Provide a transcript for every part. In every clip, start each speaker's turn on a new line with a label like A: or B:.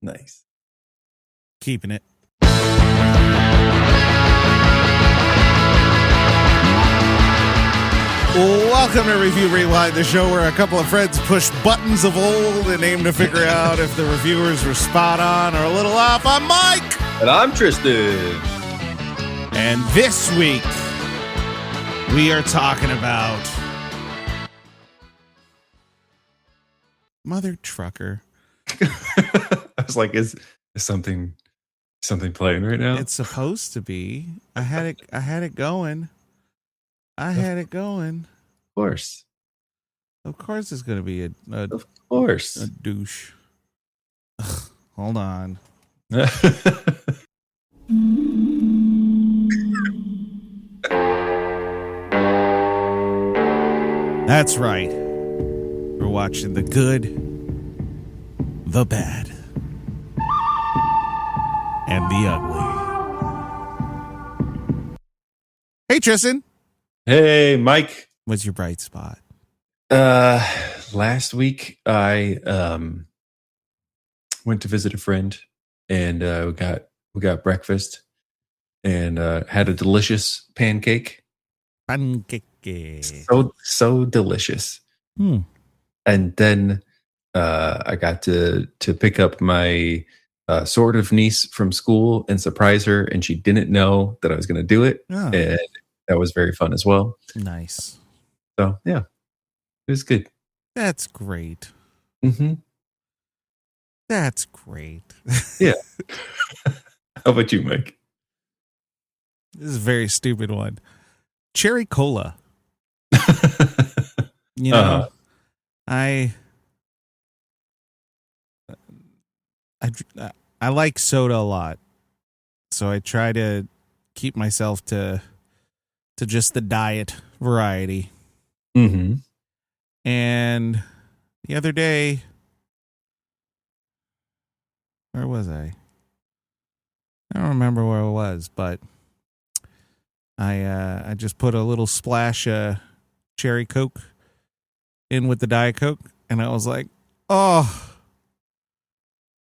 A: Nice.
B: Keeping it. Welcome to Review Rewind, the show where a couple of friends push buttons of old and aim to figure out if the reviewers were spot on or a little off. I'm Mike.
A: And I'm Tristan.
B: And this week, we are talking about Mother Trucker.
A: I was like, is something playing right now?
B: It's supposed to be. I had it going.
A: Of course.
B: Of course it's going to be
A: Of course.
B: a douche. Ugh, hold on. That's right. We're watching the good, the bad, and the ugly. Hey, Tristan.
A: Hey, Mike.
B: What's your bright spot?
A: Last week I went to visit a friend, and we got breakfast and had a delicious pancake.
B: Pancake.
A: So delicious. And then I got to pick up my sort of niece from school and surprise her, and she didn't know that I was going to do it.
B: Oh.
A: And that was very fun as well.
B: Nice.
A: So, yeah, it was good.
B: That's great.
A: Mm-hmm.
B: That's great.
A: Yeah. How about you, Mike?
B: This is a very stupid one. Cherry cola. You know, I like soda a lot, so I try to keep myself to just the diet variety.
A: Mm-hmm.
B: And the other day, where was I? I don't remember where I was, but I just put a little splash of cherry Coke in with the Diet Coke, and I was like, oh,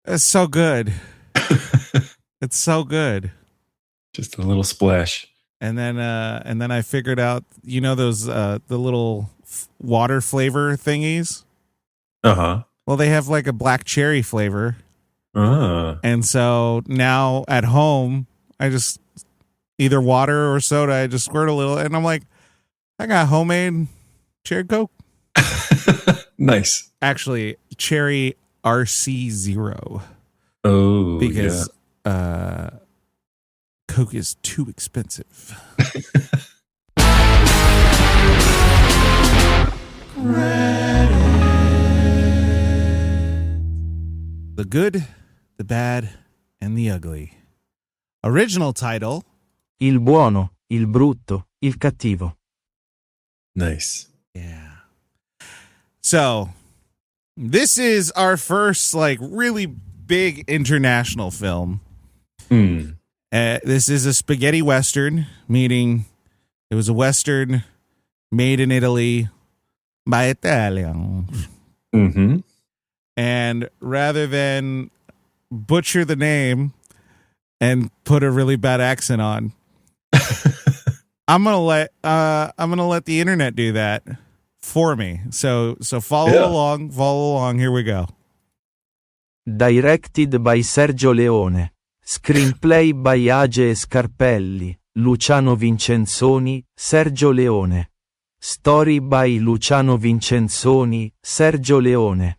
B: it's so good. It's so good.
A: Just a little splash.
B: And then I figured out, you know, those the little water flavor thingies. Well, they have like a black cherry flavor. And so now at home, I just either water or soda. I just squirt a little, and I'm like, I got homemade cherry Coke.
A: Nice.
B: Actually, cherry RC0.
A: Oh,
B: because Coke is too expensive. The good, the bad, and the ugly. Original title:
C: Il buono, il brutto, il cattivo.
A: Nice.
B: Yeah. So, this is our first, like, really big international film. This is a spaghetti western, meaning it was a western made in Italy by Italians.
A: Mm-hmm.
B: And rather than butcher the name and put a really bad accent on, I'm gonna let the internet do that for me. So follow along. Here we go.
C: Directed by Sergio Leone. Screenplay by Age Scarpelli, Luciano Vincenzoni, Sergio Leone. Story by Luciano Vincenzoni, Sergio Leone.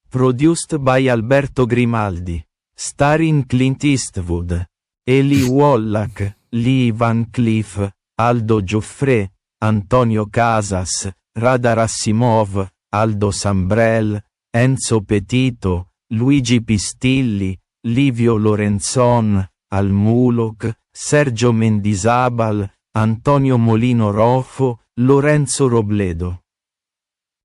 C: Produced by Alberto Grimaldi. Starring Clint Eastwood, Eli Wallach, Lee Van Cleef, Aldo Giuffrè, Antonio Casas, Rada Rassimov, Aldo Sambrell, Enzo Petito, Luigi Pistilli, Livio Lorenzon, al Mulock, Sergio Mendizábal, Antonio Molino Rojo, Lorenzo Robledo.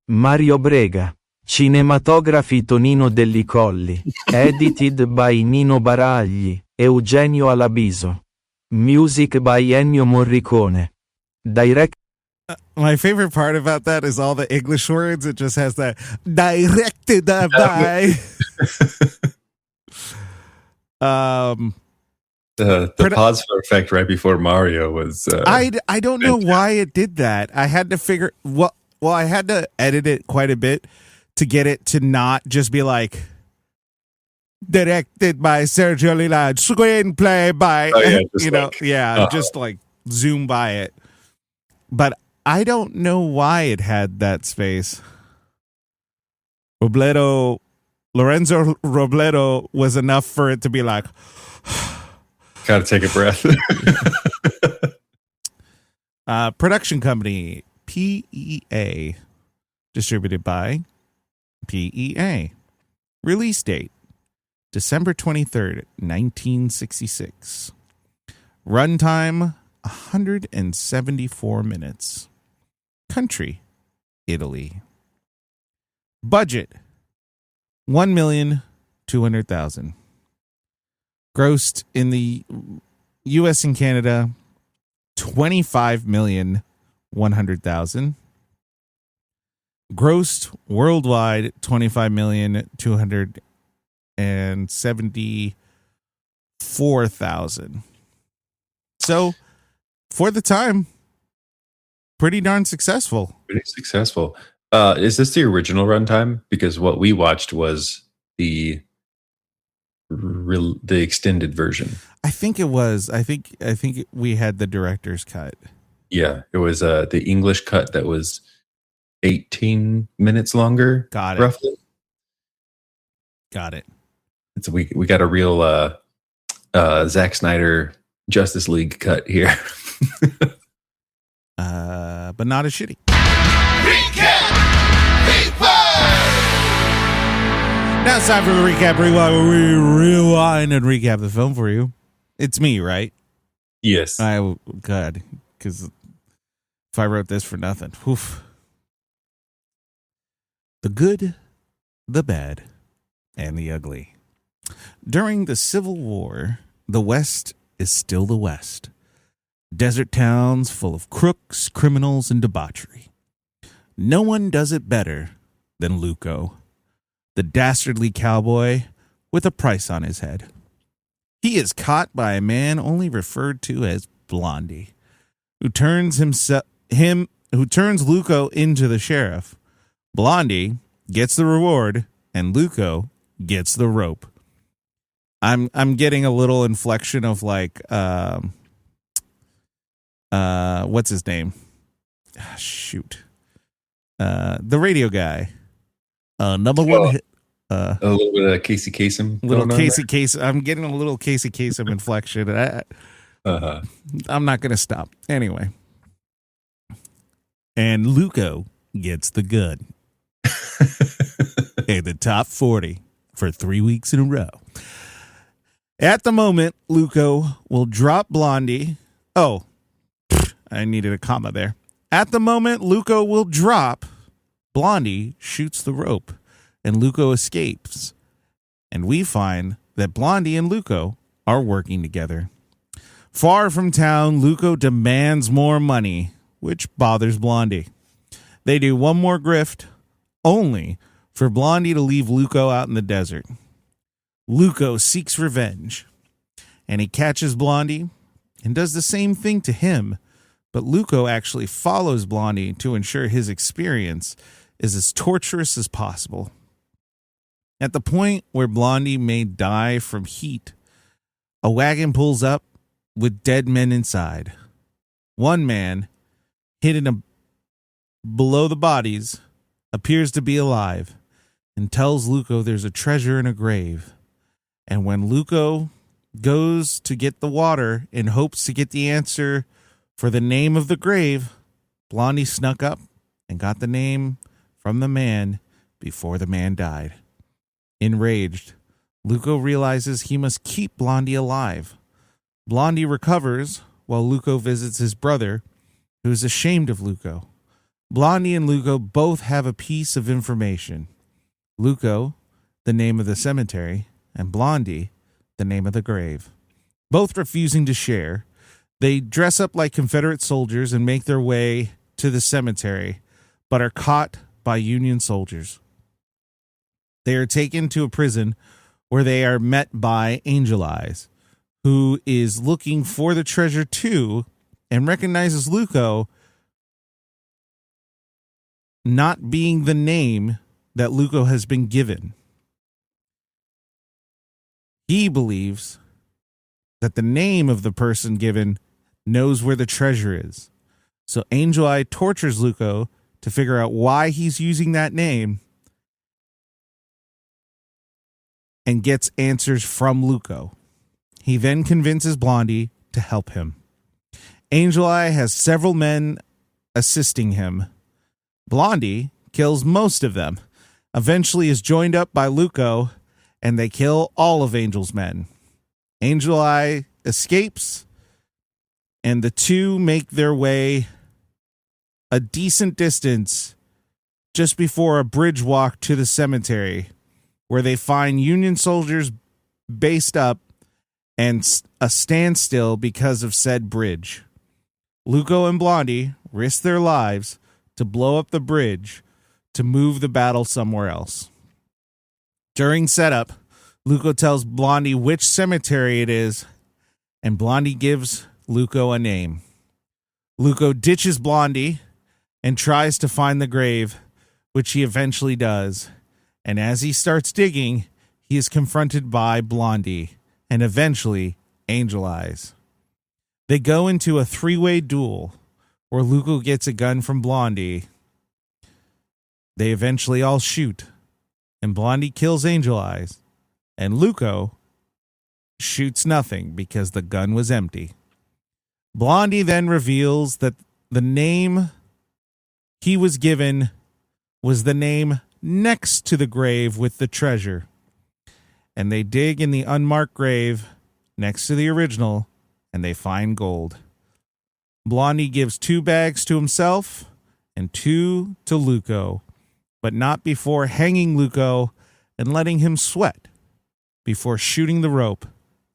C: Mario Brega. Cinematografi Tonino Dellicolli. Edited by Nino Baragli, Eugenio Alabiso. Music by Ennio Morricone. Direct.
B: My favorite part about that is all the English words. It just has that directed by.
A: The pause for effect right before Mario was.
B: I don't know why it did that. I had to figure. Well, I had to edit it quite a bit to get it to not just be like directed by Sergio Leone, screenplay by just like zoom by it. But I don't know why it had that space. Lorenzo Robledo was enough for it to be like.
A: Gotta take a breath.
B: Production company, PEA. Distributed by PEA. Release date, December 23rd, 1966. Runtime, 174 minutes. Country, Italy. Budget, $1,200,000. Grossed in the U.S. and Canada, $25,100,000. Grossed worldwide, $25,274,000. So, for the time, pretty darn successful.
A: Pretty successful. Is this the original runtime? Because what we watched was the extended version.
B: I think it was. I think we had the director's cut.
A: Yeah, it was the English cut that was 18 minutes longer.
B: Got it.
A: Roughly.
B: Got it.
A: It's we got a real Zack Snyder Justice League cut here.
B: But not as shitty. Now it's time for the recap rewind, where we rewind and recap the film for you. It's me, right?
A: Yes.
B: God, because if I wrote this for nothing. Oof. The good, the bad, and the ugly. During the Civil War, the West is still the West. Desert towns full of crooks, criminals, and debauchery. No one does it better than Luco, the dastardly cowboy with a price on his head. He is caught by a man only referred to as Blondie, who turns Luco into the sheriff. Blondie gets the reward, and Luco gets the rope. I'm getting a little inflection of like what's his name? The radio guy. Number one hit.
A: A little bit of Casey Kasem.
B: I'm getting a little Casey Kasem inflection. I'm not going to stop. Anyway. And Luco gets the gun. In the top 40 for 3 weeks in a row. At the moment, Luco will drop Blondie. Oh, I needed a comma there. At the moment, Luco will drop. Blondie shoots the rope, and Luco escapes. And we find that Blondie and Luco are working together. Far from town, Luco demands more money, which bothers Blondie. They do one more grift, only for Blondie to leave Luco out in the desert. Luco seeks revenge, and he catches Blondie and does the same thing to him, but Luco actually follows Blondie to ensure his experience is as torturous as possible. At the point where Blondie may die from heat, a wagon pulls up with dead men inside. One man, hidden below the bodies, appears to be alive and tells Luco there's a treasure in a grave. And when Luco goes to get the water in hopes to get the answer for the name of the grave, Blondie snuck up and got the name from the man before the man died. Enraged, Luco realizes he must keep Blondie alive. Blondie recovers while Luco visits his brother, who is ashamed of Luco. Blondie and Luco both have a piece of information. Luco, the name of the cemetery, and Blondie, the name of the grave. Both refusing to share, they dress up like Confederate soldiers and make their way to the cemetery, but are caught by Union soldiers. They are taken to a prison where they are met by Angel Eyes, who is looking for the treasure too and recognizes Luco not being the name that Luco has been given. He believes that the name of the person given knows where the treasure is. So Angel Eye tortures Luco to figure out why he's using that name and gets answers from Luco. He then convinces Blondie to help him. Angel Eye has several men assisting him. Blondie kills most of them, eventually is joined up by Luco, and they kill all of Angel's men. Angel Eye escapes, and the two make their way a decent distance just before a bridge walk to the cemetery, where they find Union soldiers based up and a standstill because of said bridge. Luco and Blondie risk their lives to blow up the bridge to move the battle somewhere else. During setup, Luco tells Blondie which cemetery it is, and Blondie gives Luco a name. Luco ditches Blondie and tries to find the grave, which he eventually does. And as he starts digging, he is confronted by Blondie and eventually Angel Eyes. They go into a three-way duel where Luco gets a gun from Blondie. They eventually all shoot, and Blondie kills Angel Eyes, and Luco shoots nothing because the gun was empty. Blondie then reveals that the name he was given was the name next to the grave with the treasure. And they dig in the unmarked grave next to the original, and they find gold. Blondie gives 2 bags to himself and 2 to Luco, but not before hanging Luco and letting him sweat before shooting the rope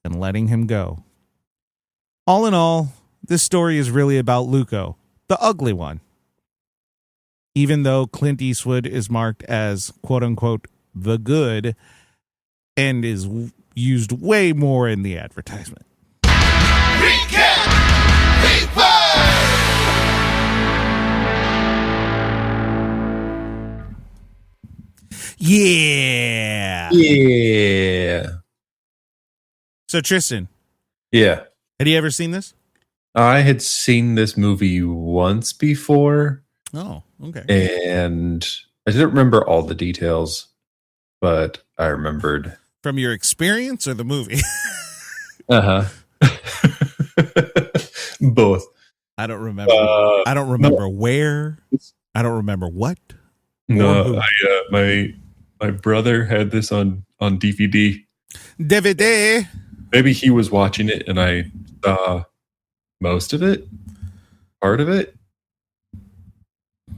B: and letting him go. All in all, this story is really about Luco, the ugly one. Even though Clint Eastwood is marked as quote-unquote the good and is used way more in the advertisement.
D: Recap!
B: Yeah!
A: Yeah.
B: So Tristan.
A: Yeah.
B: Had you ever seen this?
A: I had seen this movie once before.
B: Oh, okay.
A: And I didn't remember all the details, but I remembered.
B: From your experience or the movie?
A: Both.
B: I don't remember. I don't remember where. I don't remember what.
A: No, my brother had this on DVD.
B: DVD.
A: Maybe he was watching it and I saw most of it, part of it.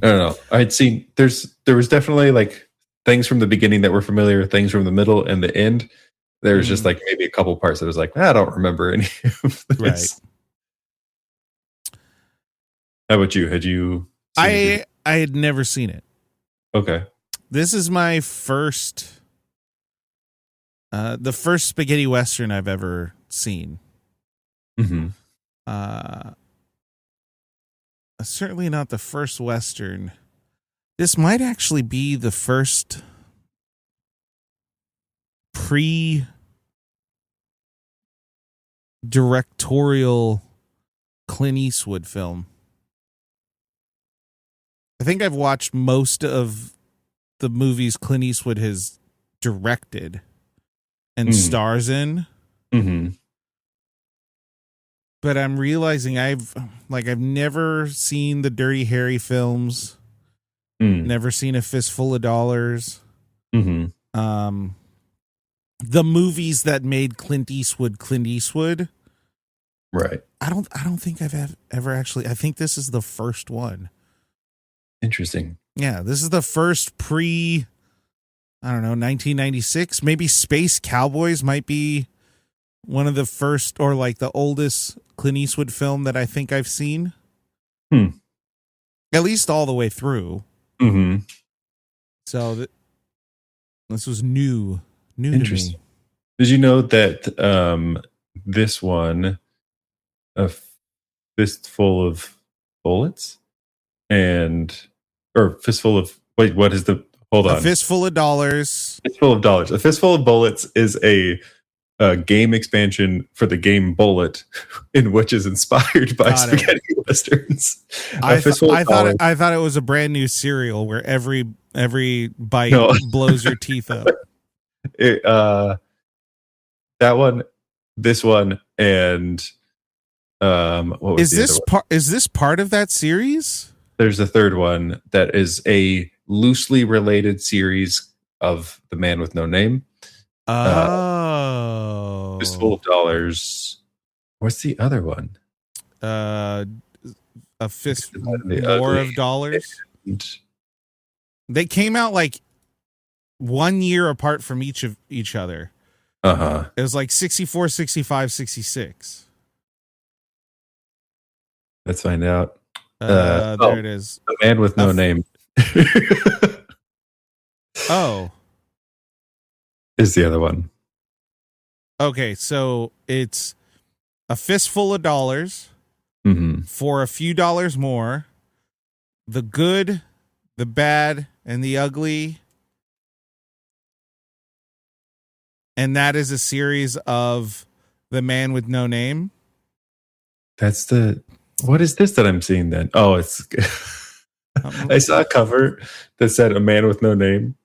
A: I don't know. I'd seen there was definitely like things from the beginning that were familiar, things from the middle and the end. There was just like maybe a couple parts that was like, I don't remember any of this.
B: Right.
A: How about you? Had you seen it?
B: I had never seen it.
A: Okay.
B: This is my first the first spaghetti western I've ever seen.
A: Mm-hmm.
B: Certainly not the first western. This might actually be the first pre-directorial Clint Eastwood film. I think I've watched most of the movies Clint Eastwood has directed and stars in.
A: Mm-hmm.
B: But I'm realizing I've never seen the Dirty Harry films. Never seen A Fistful of Dollars.
A: Mm-hmm.
B: The movies that made Clint Eastwood.
A: Right.
B: I don't think I've ever actually. I think this is the first one.
A: Interesting.
B: Yeah, this is the first I don't know, 1996. Maybe Space Cowboys might be one of the first or like the oldest Clint Eastwood film that I think I've seen. At least all the way through.
A: Mm-hmm.
B: So this was new to me.
A: Did you know that this one, A Fistful of Bullets, or Fistful of, wait, what is the, hold on.
B: A Fistful of Dollars.
A: Fistful of Dollars. A Fistful of Bullets is a game expansion for the game Bullet, in which is inspired by spaghetti westerns.
B: I thought it was a brand new cereal where every bite blows your teeth up.
A: That one, this one, and what was
B: is this part of that series?
A: There's a third one that is a loosely related series of The Man with No Name. Fistful of Dollars. What's the other one?
B: A Fist More of Dollars. They came out like 1 year apart from each other. It was like 64, 65, 66.
A: Let's find out.
B: There it is.
A: The Man with No Name. Is the other one.
B: Okay, so it's A Fistful of Dollars for a few dollars more. The Good, the Bad, and the Ugly. And that is a series of The Man with No Name.
A: What is this that I'm seeing then? Oh, it's I saw a cover that said A Man with No Name,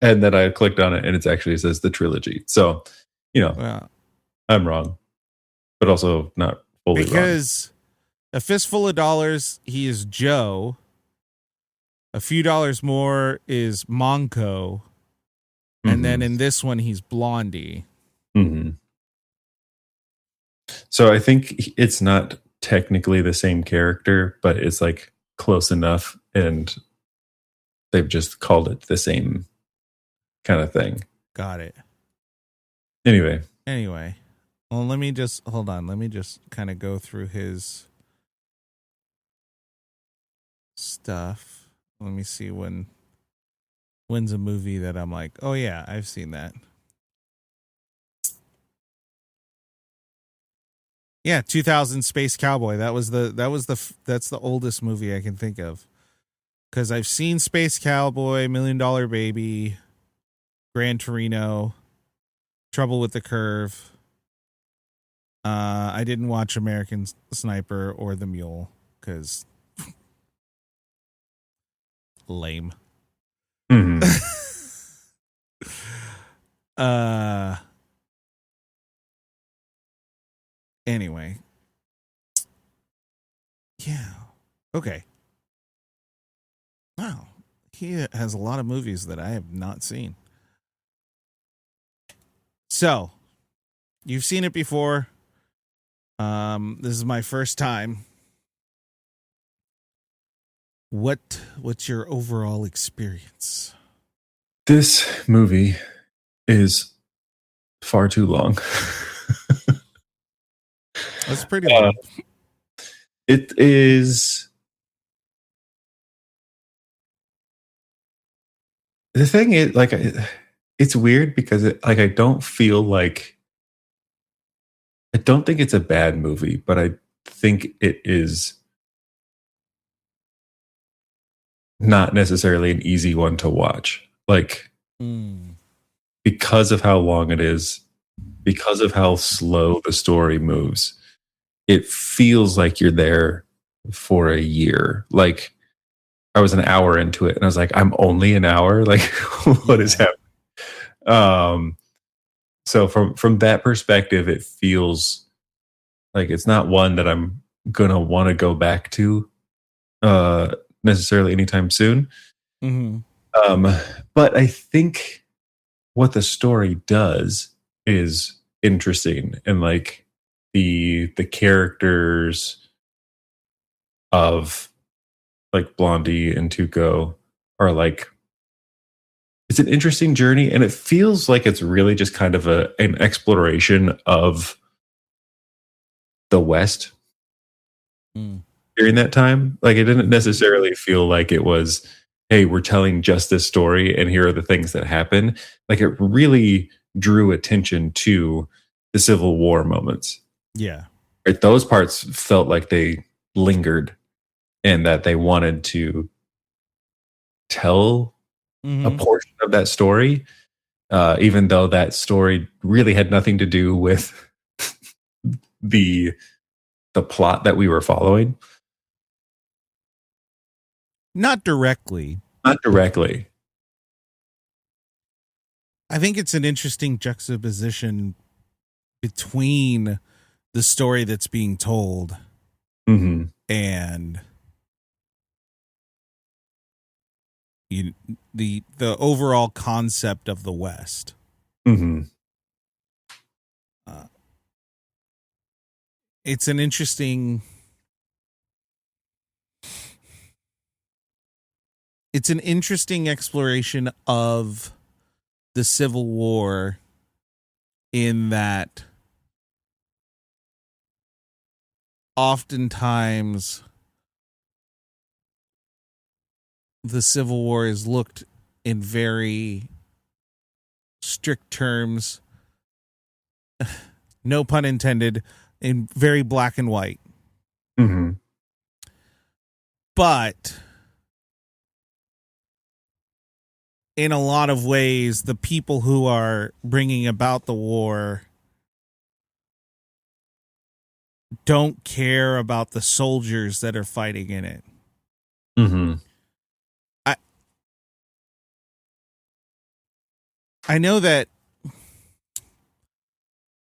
A: and then I clicked on it and it actually says the trilogy. So, I'm wrong, but also not fully wrong.
B: Because A Fistful of Dollars, he is Joe. A Few Dollars More is Monco. And then in this one, he's Blondie.
A: So I think it's not technically the same character, but it's like close enough, and they've just called it the same kind of thing.
B: Got it.
A: Anyway.
B: Well, let me just hold on. Let me just kind of go through his stuff. Let me see when's a movie that I'm like, oh yeah, I've seen that. Yeah, 2000 Space Cowboy. That's the oldest movie I can think of. Cuz I've seen Space Cowboy, $1 Million Baby, Gran Torino, Trouble with the Curve. I didn't watch American Sniper or The Mule cuz lame. Anyway. Yeah. Okay. Wow. He has a lot of movies that I have not seen. So, you've seen it before. This is my first time. What's your overall experience?
A: This movie is far too long.
B: That's pretty long.
A: It is. The thing is, like, it's weird because I don't feel like. I don't think it's a bad movie, but I think it is not necessarily an easy one to watch. Like, because of how long it is, because of how slow the story moves, it feels like you're there for a year. Like, I was an hour into it and I was like, I'm only an hour? Like, what is happening? So from that perspective, it feels like it's not one that I'm going to want to go back to necessarily anytime soon. But I think what the story does is interesting, and like the characters of like Blondie and Tuco are like, it's an interesting journey, and it feels like it's really just kind of an exploration of the West during that time. Like, it didn't necessarily feel like it was, hey, we're telling just this story and here are the things that happen. Like, it really drew attention to the Civil War moments.
B: Yeah.
A: Right? Those parts felt like they lingered and that they wanted to tell a portion of that story, even though that story really had nothing to do with the plot that we were following.
B: Not directly.
A: Not directly.
B: I think it's an interesting juxtaposition between the story that's being told and the overall concept of the West. It's an interesting exploration of the Civil War, in that oftentimes the Civil War is looked in very strict terms, no pun intended, in very black and white. But in a lot of ways, the people who are bringing about the war don't care about the soldiers that are fighting in it. I know that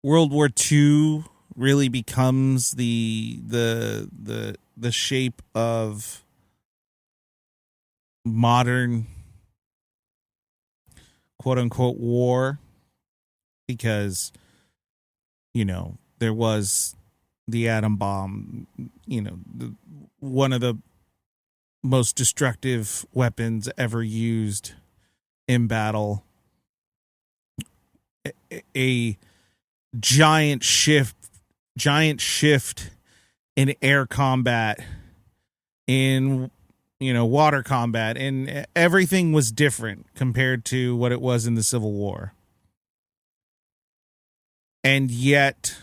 B: World War II really becomes the shape of modern quote unquote war, because there was the atom bomb, one of the most destructive weapons ever used in battle, a giant shift in air combat, in water combat, and everything was different compared to what it was in the Civil War. And yet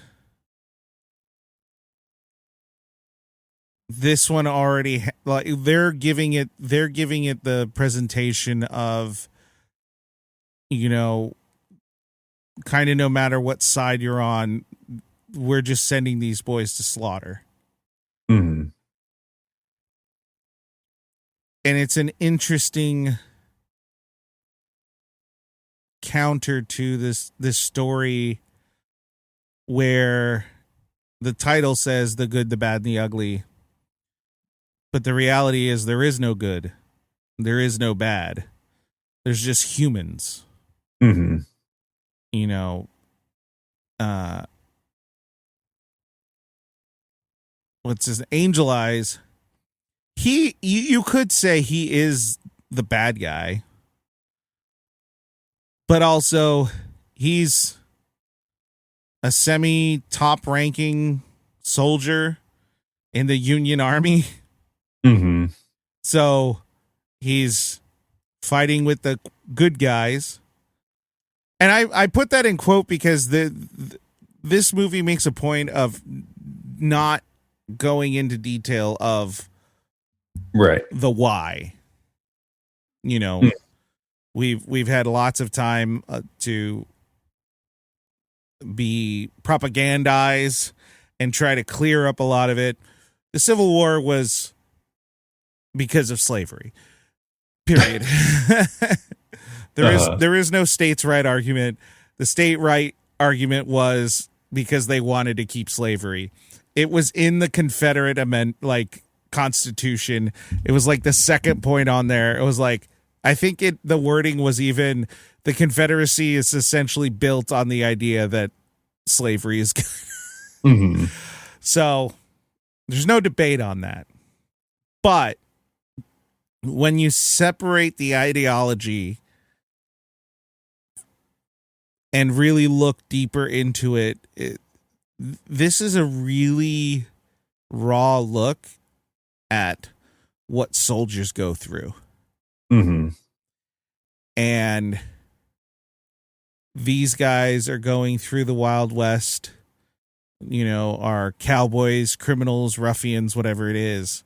B: this one already they're giving it the presentation of, kind of no matter what side you're on, we're just sending these boys to slaughter. And it's an interesting counter to this story where the title says the good, the bad, and the ugly. But the reality is there is no good. There is no bad. There's just humans. What's his Angel Eyes? You could say he is the bad guy, but also he's a semi-top ranking soldier in the Union Army. So he's fighting with the good guys. And I put that in quote because this movie makes a point of not going into detail of the why. We've had lots of time to be propagandize and try to clear up a lot of it. The Civil War was because of slavery. Period. There is no states' right argument. The state right argument was because they wanted to keep slavery. It was in the Confederate Constitution. It was like the second point on there. It was like, I think the wording was even, the Confederacy is essentially built on the idea that slavery is good. So there's no debate on that. But when you separate the ideology and really look deeper into it, this is a really raw look at what soldiers go through. And these guys are going through the Wild West, are cowboys, criminals, ruffians, whatever it is.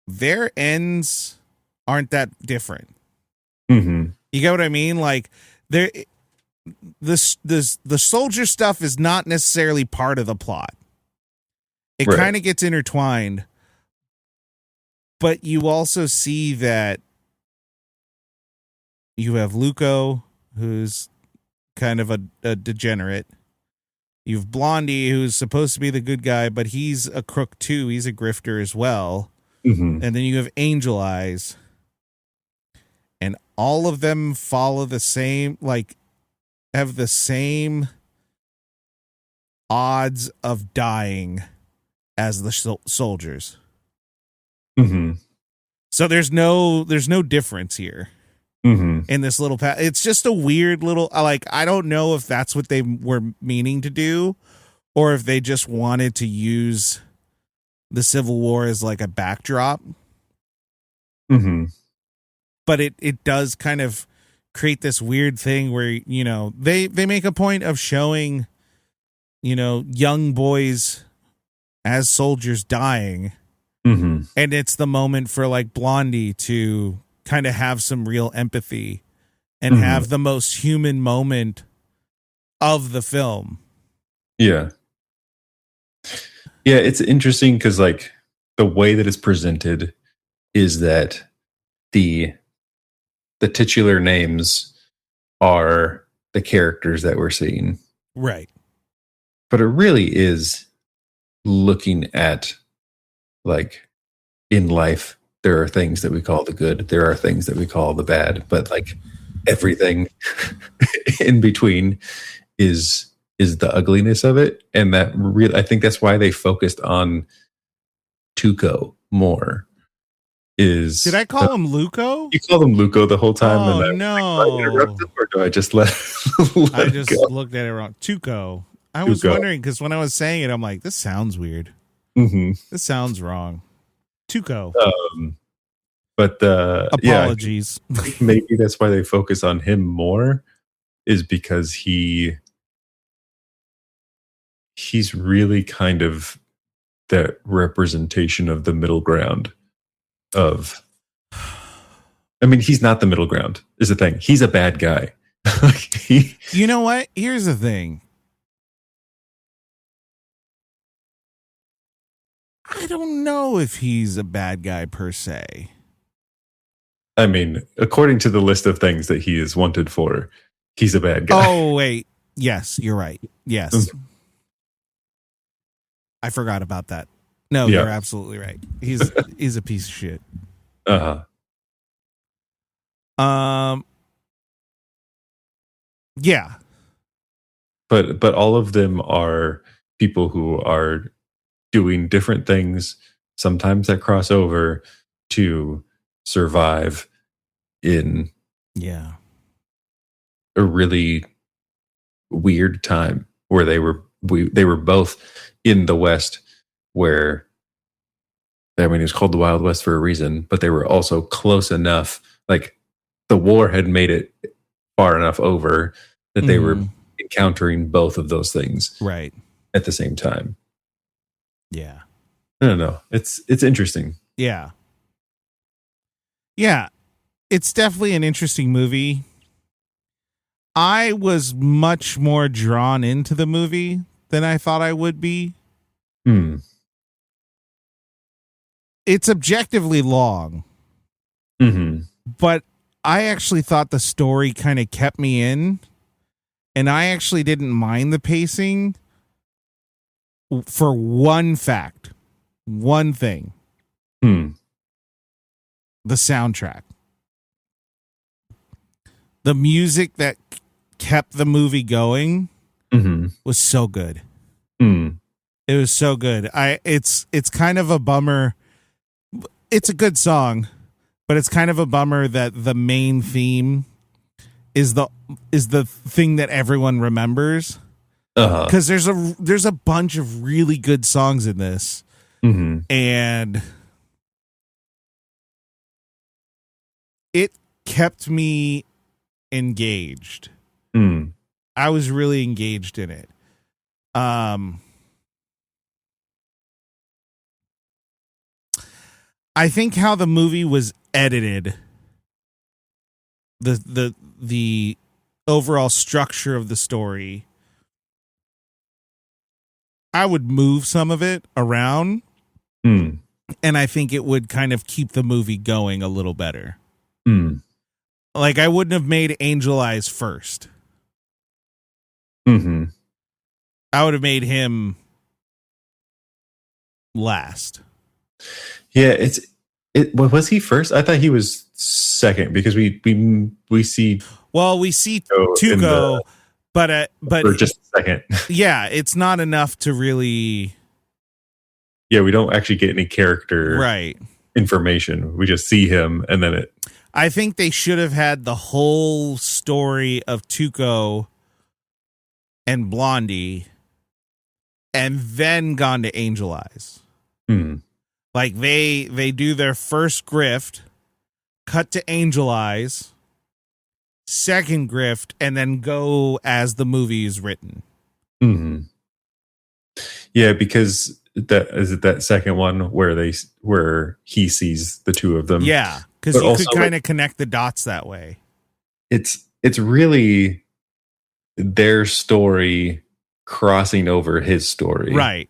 B: Their ends aren't that different.
A: Mm-hmm.
B: You get what I mean? Like the soldier stuff is not necessarily part of the plot. It
A: Right.
B: kind of gets intertwined, but you also see that you have Luco, who's kind of a degenerate. You have Blondie, who's supposed to be the good guy, but he's a crook too. He's a grifter as well.
A: Mm-hmm.
B: And then you have Angel Eyes. And all of them follow the same, have the same odds of dying as the soldiers.
A: Mm-hmm.
B: So there's no difference here.
A: Mm-hmm.
B: In this little path. It's just a weird little, I don't know if that's what they were meaning to do or if they just wanted to use the Civil War as like a backdrop.
A: Mm-hmm.
B: But it does kind of create this weird thing where, they make a point of showing, young boys as soldiers dying.
A: Mm-hmm.
B: And it's the moment for like Blondie to kind of have some real empathy and have the most human moment of the film.
A: Yeah. Yeah, it's interesting because like the way that it's presented is that the titular names are the characters that we're seeing.
B: Right.
A: But it really is looking at like in life, there are things that we call the good. There are things that we call the bad, but like everything in between is the ugliness of it. And that really, I think that's why they focused on Tuco more.
B: Did I call him Luco?
A: You called him Luco the whole time.
B: Oh,
A: and
B: no.
A: Do I interrupt him or do I just let
B: I just
A: go?
B: looked at it wrong. Tuco. I was wondering because when I was saying it, I'm like, this sounds weird.
A: Mm-hmm.
B: This sounds wrong. Tuco.
A: But
B: apologies.
A: Yeah, maybe that's why they focus on him more, is because he's really kind of that representation of the middle ground of. I mean, he's not the middle ground, is the thing. He's a bad guy.
B: You know what? Here's the thing. I don't know if he's a bad guy per se.
A: I mean, according to the list of things that he is wanted for, he's a bad guy.
B: Oh, wait. Yes, you're right. Yes. I forgot about that. No, You're absolutely right. He's a piece of shit.
A: Uh-huh.
B: Yeah.
A: But all of them are people who are doing different things, sometimes that cross over to survive in a really weird time where they were both in the West, where I mean it was called the Wild West for a reason, but they were also close enough, like the war had made it far enough over that they were encountering both of those things
B: right
A: at the same time.
B: Yeah.
A: I don't know. It's interesting.
B: Yeah. Yeah. It's definitely an interesting movie. I was much more drawn into the movie than I thought I would be. It's objectively long. But I actually thought the story kind of kept me in. And I actually didn't mind the pacing for one fact. One thing. The soundtrack. The music that kept the movie going was so good. It was so good. It's kind of a bummer. It's a good song, but it's kind of a bummer that the main theme is the thing that everyone remembers. Because there's a bunch of really good songs in this. And it kept me engaged. I was really engaged in it. I think how the movie was edited, the overall structure of the story, I would move some of it around, and I think it would kind of keep the movie going a little better. Like, I wouldn't have made Angel Eyes first. I would have made him last.
A: Yeah, was he first? I thought he was second because we see.
B: Well, we see Tuco, but
A: for just a second.
B: Yeah, it's not enough to really.
A: Yeah, we don't actually get any character information. We just see him, and then it.
B: I think they should have had the whole story of Tuco and Blondie, and then gone to Angel Eyes. Like they do their first grift, cut to Angel Eyes, second grift, and then go as the movie is written.
A: Yeah, because that second one where he sees the two of them.
B: Yeah, because you could kind of connect the dots that way.
A: It's really their story crossing over his story.
B: Right.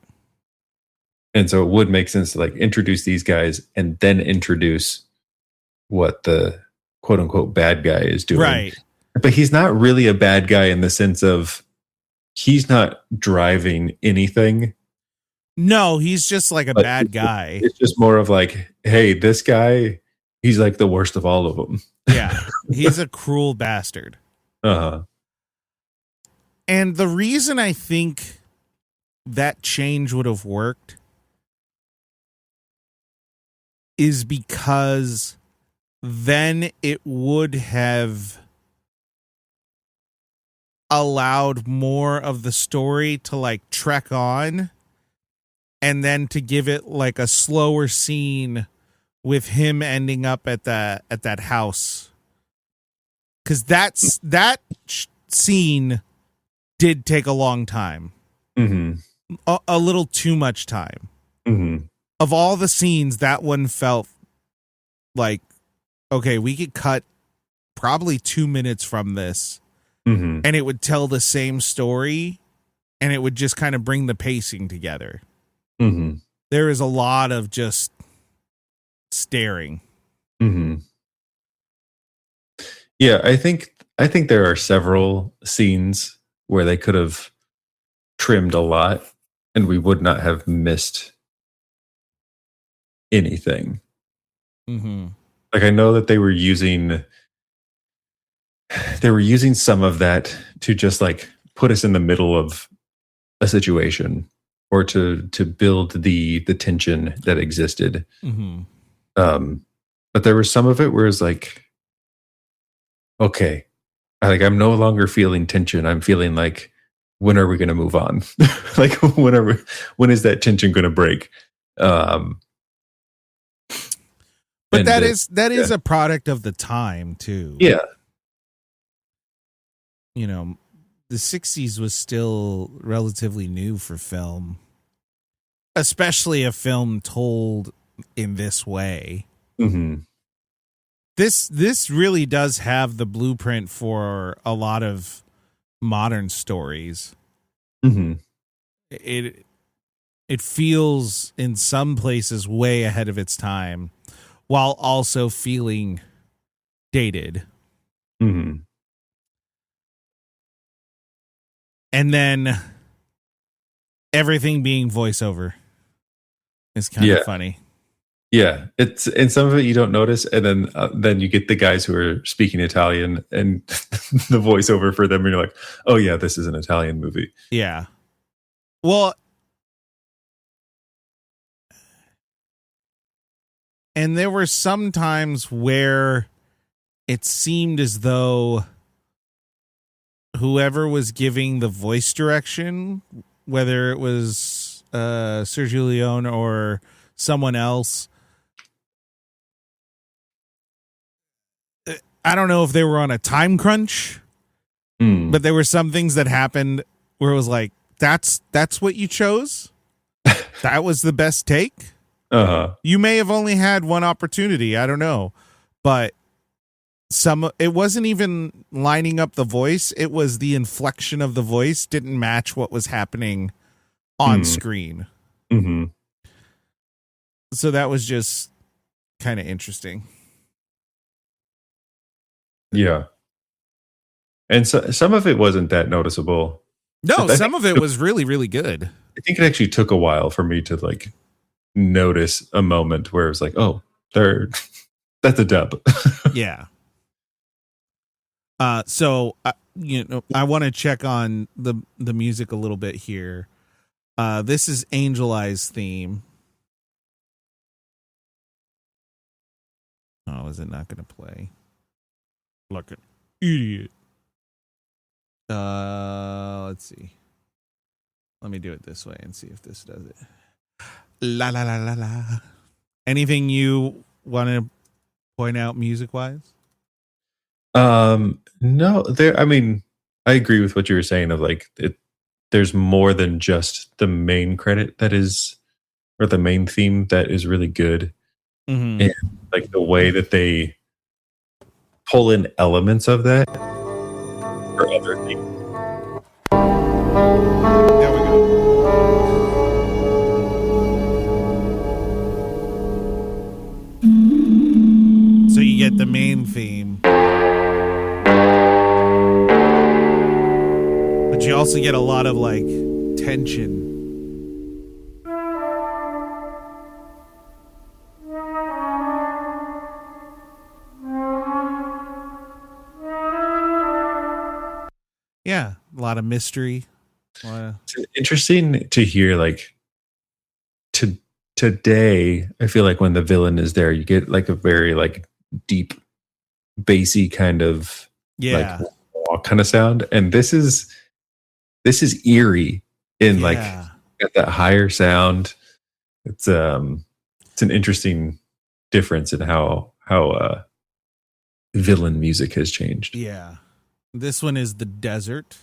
A: And so it would make sense to like introduce these guys and then introduce what the quote unquote bad guy is doing.
B: Right.
A: But he's not really a bad guy in the sense of he's not driving anything.
B: No, he's just like a bad guy.
A: It's just more of like, hey, this guy, he's like the worst of all of them.
B: Yeah. He's a cruel bastard. And the reason I think that change would have worked is because then it would have allowed more of the story to like trek on, and then to give it like a slower scene with him ending up at that house. Because that scene did take a long time. A little too much time. Of all the scenes, that one felt like, okay, we could cut probably 2 minutes from this, and it would tell the same story, and it would just kind of bring the pacing together. There is a lot of just staring.
A: Yeah, I think there are several scenes where they could have trimmed a lot, and we would not have missed anything. Like, I know that they were using some of that to just like put us in the middle of a situation or to build the tension that existed. But there was some of it where it's like, okay, I'm no longer feeling tension. I'm feeling like, when are we going to move on? Like, when is that tension going to break?
B: But that is a product of the time too.
A: Yeah.
B: You know, the 60s was still relatively new for film, especially a film told in this way. This really does have the blueprint for a lot of modern stories. It feels in some places way ahead of its time, while also feeling dated. And then everything being voiceover is kind of funny.
A: Yeah, it's in some of it you don't notice, and then you get the guys who are speaking Italian and the voiceover for them, and you're like, oh yeah, this is an Italian movie.
B: Yeah. Well, and there were some times where it seemed as though whoever was giving the voice direction, whether it was Sergio Leone or someone else, I don't know if they were on a time crunch But there were some things that happened where it was like, that's what you chose? That was the best take? You may have only had one opportunity. I don't know. But it wasn't even lining up the voice. It was the inflection of the voice didn't match what was happening on screen.
A: Mm-hmm.
B: So that was just kind of interesting.
A: Yeah. And so some of it wasn't that noticeable.
B: No, some of it was really, really good.
A: I think it actually took a while for me to like notice a moment where it was like, oh, that's a dub.
B: Yeah. So I want to check on the music a little bit here. This is Angel Eyes theme. Oh, is it not going to play? Like an idiot. Let's see. Let me do it this way and see if this does it. La la la la la. Anything you want to point out music wise?
A: No, I mean, I agree with what you were saying of like there's more than just the main credit that is, or the main theme that is really good.
B: Mm-hmm.
A: And like the way that they pull in elements of that or other things.
B: There we go. So you get the main theme, but you also get a lot of like tension. Yeah, a lot of mystery.
A: It's interesting to hear like today. I feel like when the villain is there, you get like a very like deep, bassy kind of like kind of sound, and this is eerie in like got that higher sound. It's an interesting difference in how villain music has changed.
B: Yeah. This one is The Desert.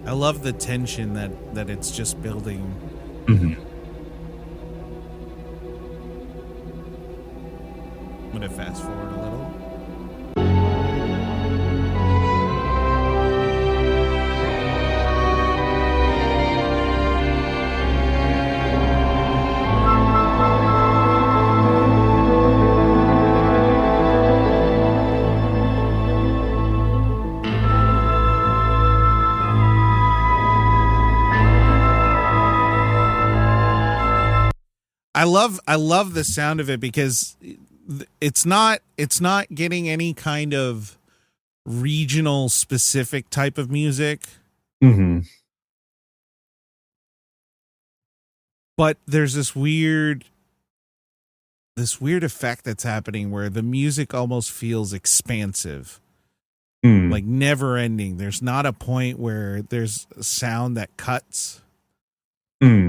B: I love the tension that it's just building.
A: Mm-hmm.
B: I'm going to fast forward a little. I love the sound of it because it's not getting any kind of regional specific type of music.
A: Mm-hmm.
B: But there's this weird effect that's happening where the music almost feels expansive. Like never ending. There's not a point where there's a sound that cuts.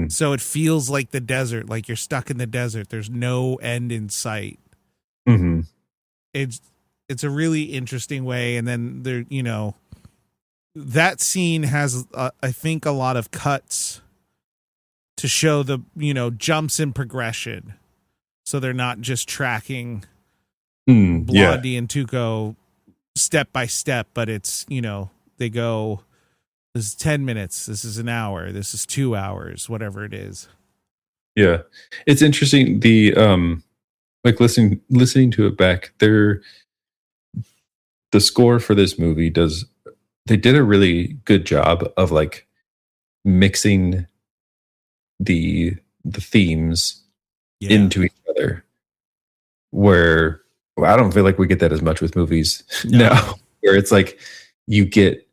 B: So it feels like the desert, like you're stuck in the desert. There's no end in sight.
A: Mm-hmm.
B: It's a really interesting way. And then there, that scene has, I think, a lot of cuts to show the, jumps in progression. So they're not just tracking Blondie and Tuco step by step, but it's, they go, this is 10 minutes, this is an hour, this is 2 hours, whatever it is.
A: Yeah. It's interesting. The like listening to it back, the score for this movie they did a really good job of like mixing the themes into each other. where I don't feel like we get that as much with movies now, where it's like you get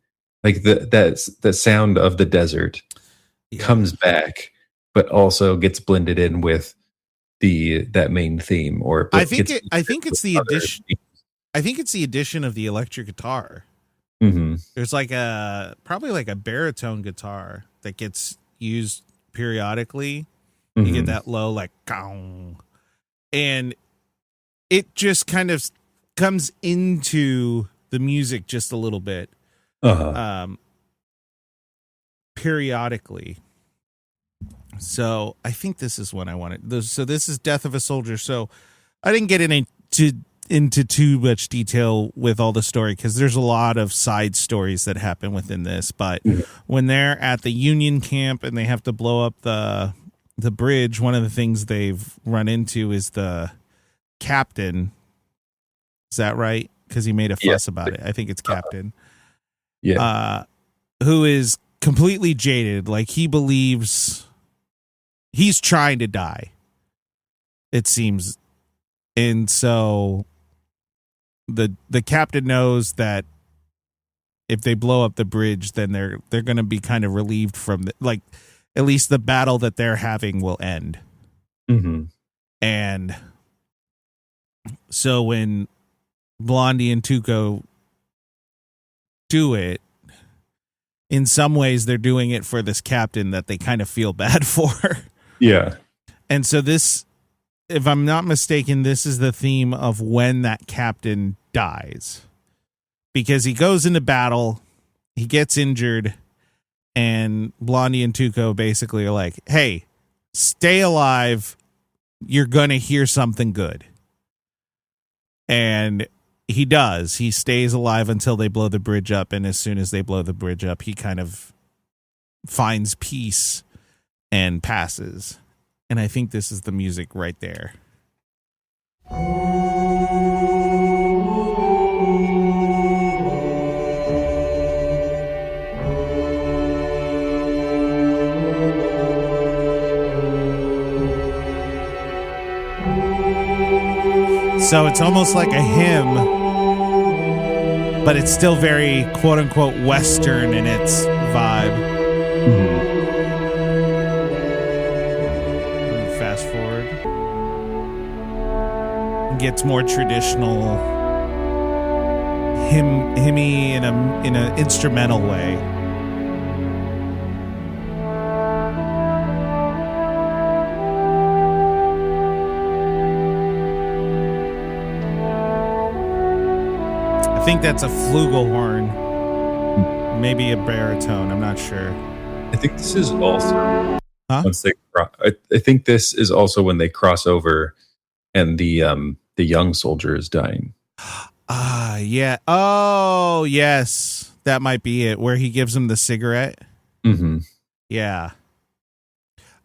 A: like the sound of the desert comes back, but also gets blended in with that main theme. Or
B: I think it's the addition. I think it's the addition of the electric guitar.
A: Mm-hmm.
B: There's like probably like a baritone guitar that gets used periodically. You get that low like gong, and it just kind of comes into the music just a little bit, periodically. So I think this is what I wanted. So this is Death of a Soldier. So I didn't get into too much detail with all the story because there's a lot of side stories that happen within this. But when they're at the Union camp and they have to blow up the bridge, one of the things they've run into is the captain. Is that right? Because he made a fuss about it. I think it's captain. Who is completely jaded. Like he believes he's trying to die, it seems. And so the captain knows that if they blow up the bridge, then they're going to be kind of relieved from like at least the battle that they're having will end.
A: Mm-hmm.
B: And so when Blondie and Tuco do it, in some ways they're doing it for this captain that they kind of feel bad for.
A: Yeah.
B: And so this, if I'm not mistaken, this is the theme of when that captain dies. Because he goes into battle, he gets injured, and Blondie and Tuco basically are like, hey, stay alive. You're going to hear something good. And he does. He stays alive until they blow the bridge up. And as soon as they blow the bridge up, he kind of finds peace and passes. And I think this is the music right there. So it's almost like a hymn, but it's still very quote unquote Western in its vibe. Fast forward. It gets more traditional hymny in an instrumental way. I think that's a flugelhorn, maybe a baritone. I'm not sure.
A: I think this is also
B: once
A: they. I think this is also when they cross over, and the young soldier is dying.
B: Yeah. Oh, yes, that might be it. Where he gives him the cigarette.
A: Mm-hmm.
B: Yeah.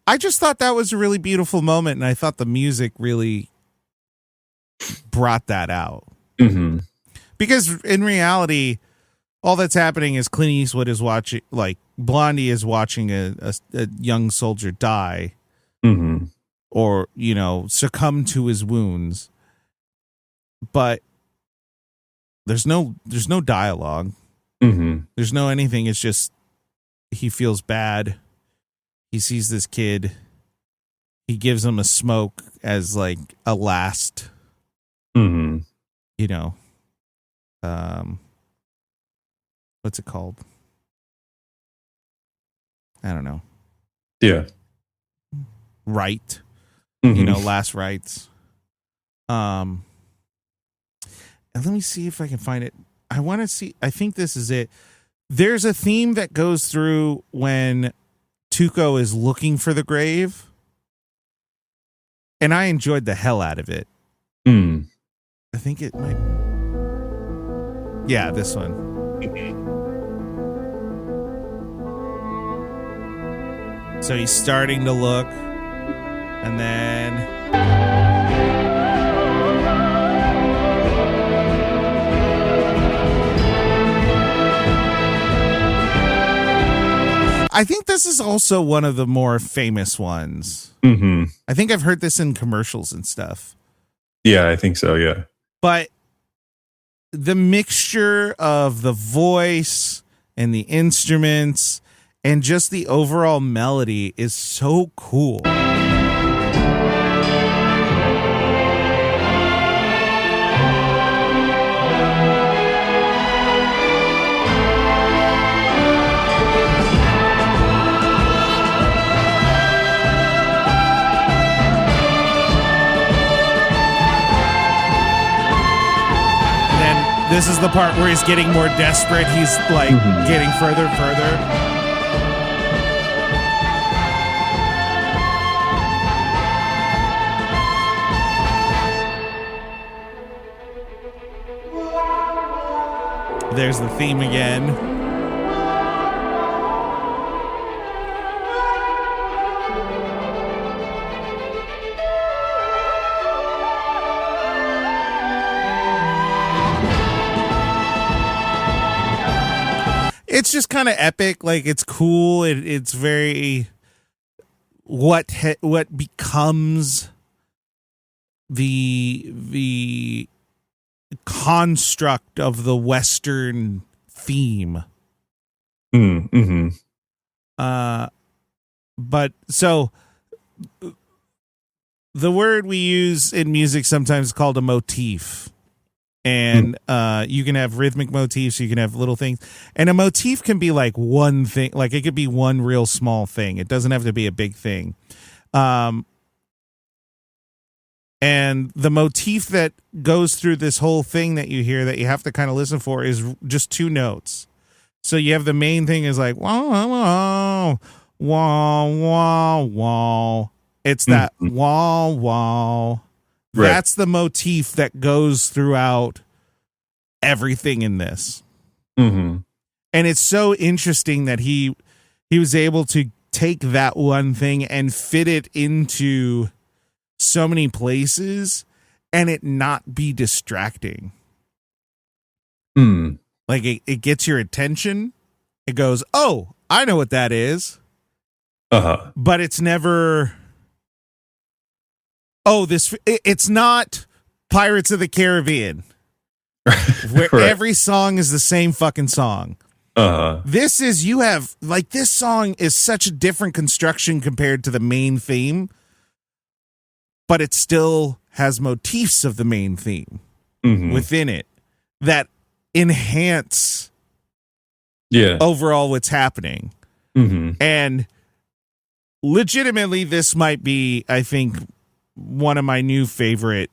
B: I just thought that was a really beautiful moment, and I thought the music really brought that out.
A: Mm-hmm.
B: Because in reality, all that's happening is Clint Eastwood is watching, like Blondie is watching a young soldier die,
A: mm-hmm.
B: or succumb to his wounds. But there's no dialogue.
A: Mm-hmm.
B: There's no anything. It's just he feels bad. He sees this kid. He gives him a smoke as like a last.
A: Mm-hmm.
B: What's it called? I don't know.
A: Yeah.
B: Right.
A: Mm-hmm.
B: Last rites. And let me see if I can find it. I want to see. I think this is it. There's a theme that goes through when Tuco is looking for the grave. And I enjoyed the hell out of it.
A: Mm.
B: I think it might. Yeah, this one. So he's starting to look, and then I think this is also one of the more famous ones.
A: Mm-hmm.
B: I think I've heard this in commercials and stuff.
A: Yeah, I think so. Yeah.
B: But the mixture of the voice and the instruments and just the overall melody is so cool. This is the part where he's getting more desperate. He's like getting further and further. There's the theme again. It's just kind of epic. Like, it's cool. It's very what becomes the construct of the Western theme.
A: Mm-hmm.
B: But so the word we use in music sometimes is called a motif. And you can have rhythmic motifs, you can have little things. And a motif can be like one thing, like it could be one real small thing. It doesn't have to be a big thing. And the motif that goes through this whole thing that you hear that you have to kind of listen for is just two notes. So you have the main thing is like, wah, wah, wah, wah, wah. It's that wah, wah. Right. That's the motif that goes throughout everything in this.
A: Mm-hmm.
B: And it's so interesting that he was able to take that one thing and fit it into so many places and it not be distracting. Like it gets your attention. It goes, oh, I know what that is. But it's never... Oh, it's not Pirates of the Caribbean, where right. Every song is the same fucking song. This is, this song is such a different construction compared to the main theme, but it still has motifs of the main theme within it that enhance overall what's happening. And legitimately, this might be, I think, one of my new favorite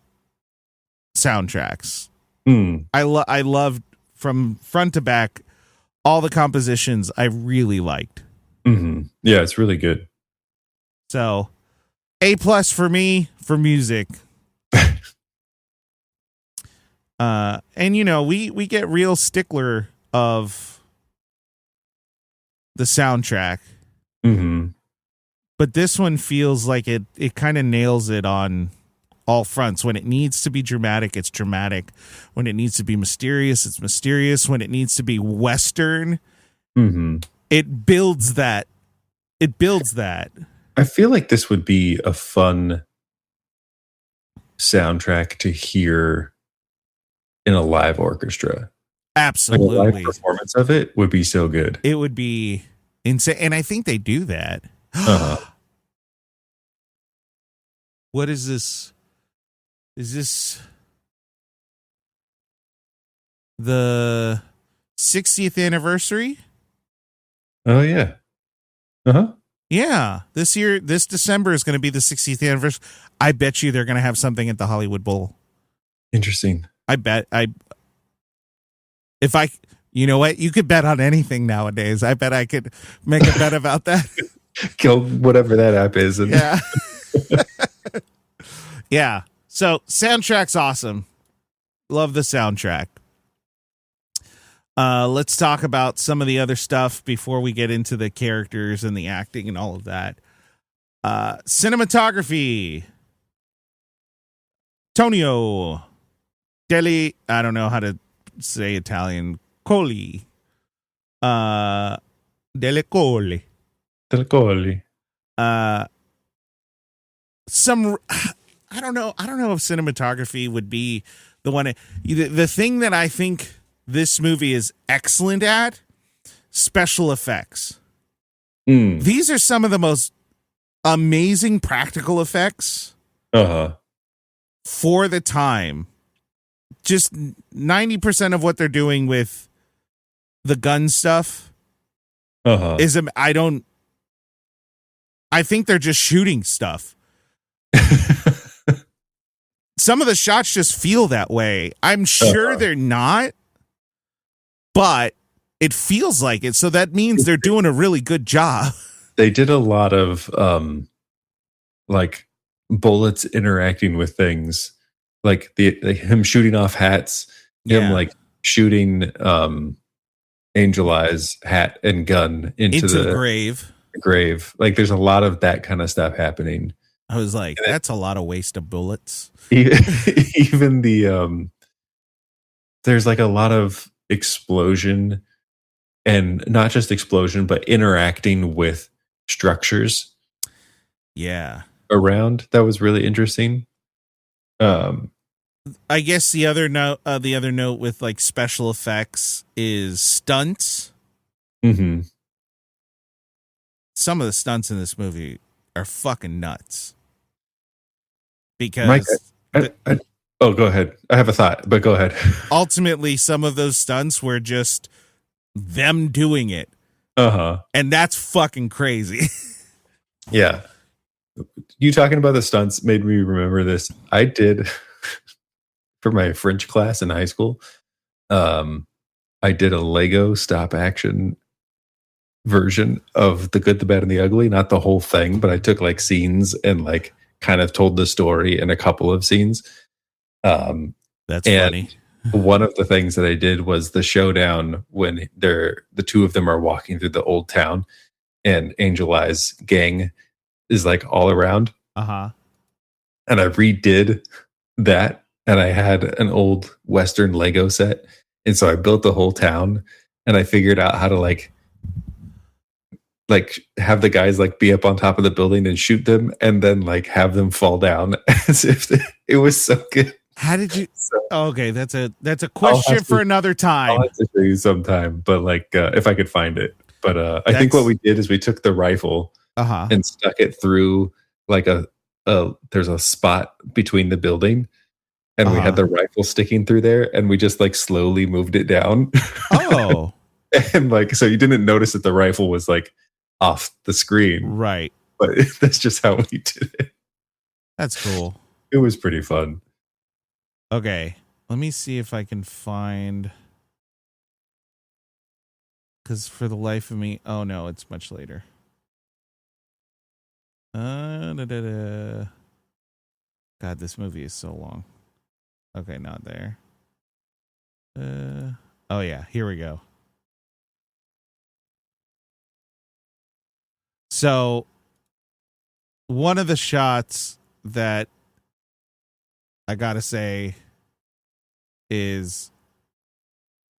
B: soundtracks. I loved from front to back all the compositions I really liked.
A: Yeah, it's really good.
B: So A+ for me for music. And we get real stickler of the soundtrack. But this one feels like it kind of nails it on all fronts. When it needs to be dramatic, it's dramatic. When it needs to be mysterious, it's mysterious. When it needs to be Western, it builds that.
A: I feel like this would be a fun soundtrack to hear in a live orchestra.
B: Absolutely.
A: Like a live performance of it would be so good.
B: It would be insane. And I think they do that. What is this? Is this the 60th anniversary?
A: Oh yeah.
B: Yeah. This December is going to be the 60th anniversary. I bet you they're going to have something at the Hollywood Bowl.
A: Interesting.
B: You know what? You could bet on anything nowadays. I bet I could make a bet about that.
A: Kill whatever that app is.
B: Yeah. Yeah. So soundtrack's awesome. Love the soundtrack. Let's talk about some of the other stuff before we get into the characters and the acting and all of that. Cinematography. Tonio Deli. I don't know how to say Italian. Colli. Delle Colli. I don't know if cinematography would be the one. The thing that I think this movie is excellent at, special effects. These are some of the most amazing practical effects for the time. Just 90% of what they're doing with the gun stuff is I think they're just shooting stuff. Some of the shots just feel that way. I'm sure they're not, but it feels like it. So that means they're doing a really good job.
A: They did a lot of like bullets interacting with things, like him shooting off hats, him like shooting Angel Eye's hat and gun into the grave. Like there's a lot of that kind of stuff happening.
B: I was like, that's a lot of waste of bullets.
A: Even the there's like a lot of explosion, and not just explosion, but interacting with structures.
B: Yeah.
A: Around. That was really interesting.
B: I guess the other note with like special effects is stunts.
A: Mm-hmm.
B: Some of the stunts in this movie are fucking nuts. Because
A: go ahead. I have a thought, but go ahead.
B: Ultimately, some of those stunts were just them doing it. And that's fucking crazy.
A: Yeah. You talking about the stunts made me remember this. I did for my French class in high school. I did a Lego stop action version of The Good, the Bad, and the Ugly. Not the whole thing, but I took like scenes and like kind of told the story in a couple of scenes.
B: That's funny.
A: One of the things that I did was the showdown when the two of them are walking through the old town, and Angel Eye's gang is like all around. And I redid that, and I had an old Western Lego set, and so I built the whole town, and I figured out how to like have the guys like be up on top of the building and shoot them, and then like have them fall down as if it was so good.
B: How did you? Okay, that's a question for another time.
A: I'll have to show you sometime, but like if I could find it. But I think what we did is we took the rifle and stuck it through like there's a spot between the building, and we had the rifle sticking through there, and we just like slowly moved it down.
B: Oh,
A: and like so you didn't notice that the rifle was like off the screen,
B: right?
A: But that's just how we did it.
B: That's cool.
A: It was pretty fun.
B: Okay, let me see if I can find, because for the life of me, oh no, it's much later. God, this movie is so long. Okay, not there. Oh yeah, here we go. So, one of the shots that I gotta say is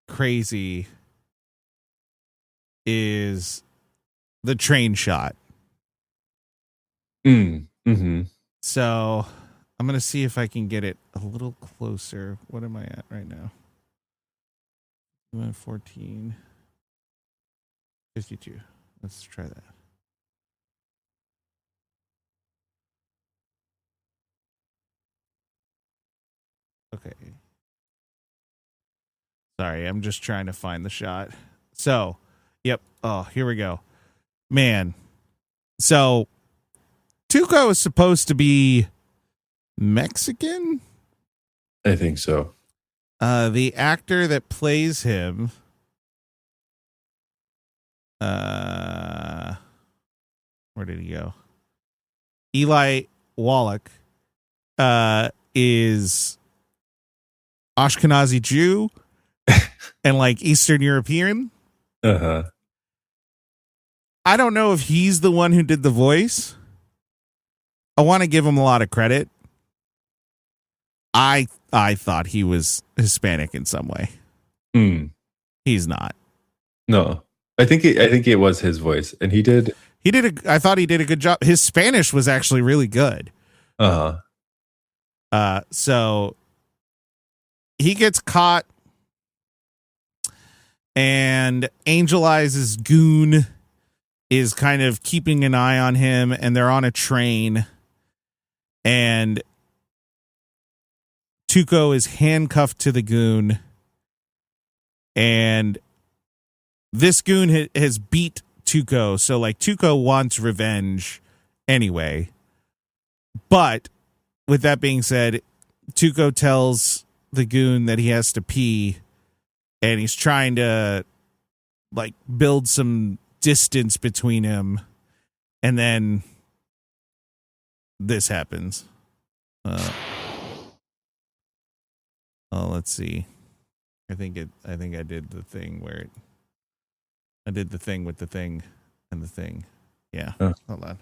B: crazy is the train shot.
A: Mm-hmm.
B: So I'm gonna see if I can get it a little closer. What am I at right now? 14, 52. Let's try that. Okay. Sorry, I'm just trying to find the shot. So, yep. Oh, here we go. Man. So, Tuco is supposed to be Mexican?
A: I think so.
B: The actor that plays him, where did he go? Eli Wallach, is Ashkenazi Jew and like Eastern European.
A: I
B: don't know if he's the one who did the voice. I want to give him a lot of credit. I thought he was Hispanic in some way. He's not.
A: No, I think it was his voice, and he did.
B: I thought he did a good job. His Spanish was actually really good. So he gets caught, and Angel Eyes' goon is kind of keeping an eye on him, and they're on a train, and Tuco is handcuffed to the goon, and this goon has beat Tuco, so like Tuco wants revenge anyway. But with that being said, Tuco tells the goon that he has to pee, and he's trying to like build some distance between him, and then this happens. Let's see. I think I did the thing where I did the thing with the thing and the thing. Yeah. Hold on.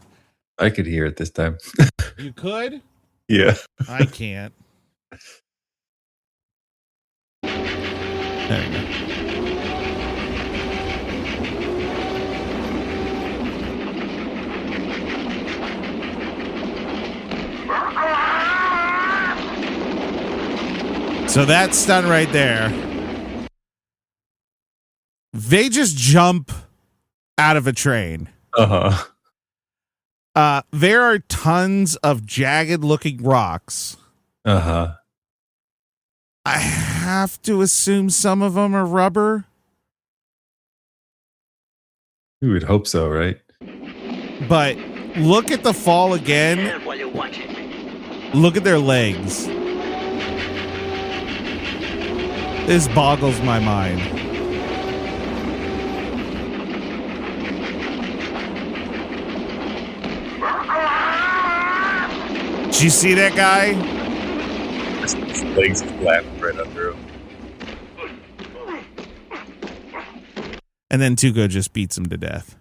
A: I could hear it this time.
B: You could?
A: Yeah.
B: I can't. There you go. So that's done right there. They just jump out of a train. There are tons of jagged looking rocks. I have to assume some of them are rubber.
A: You would hope so, right?
B: But look at the fall again. Look at their legs. This boggles my mind. Did you see that guy?
A: His legs flat right under him.
B: And then Tuco just beats him to death.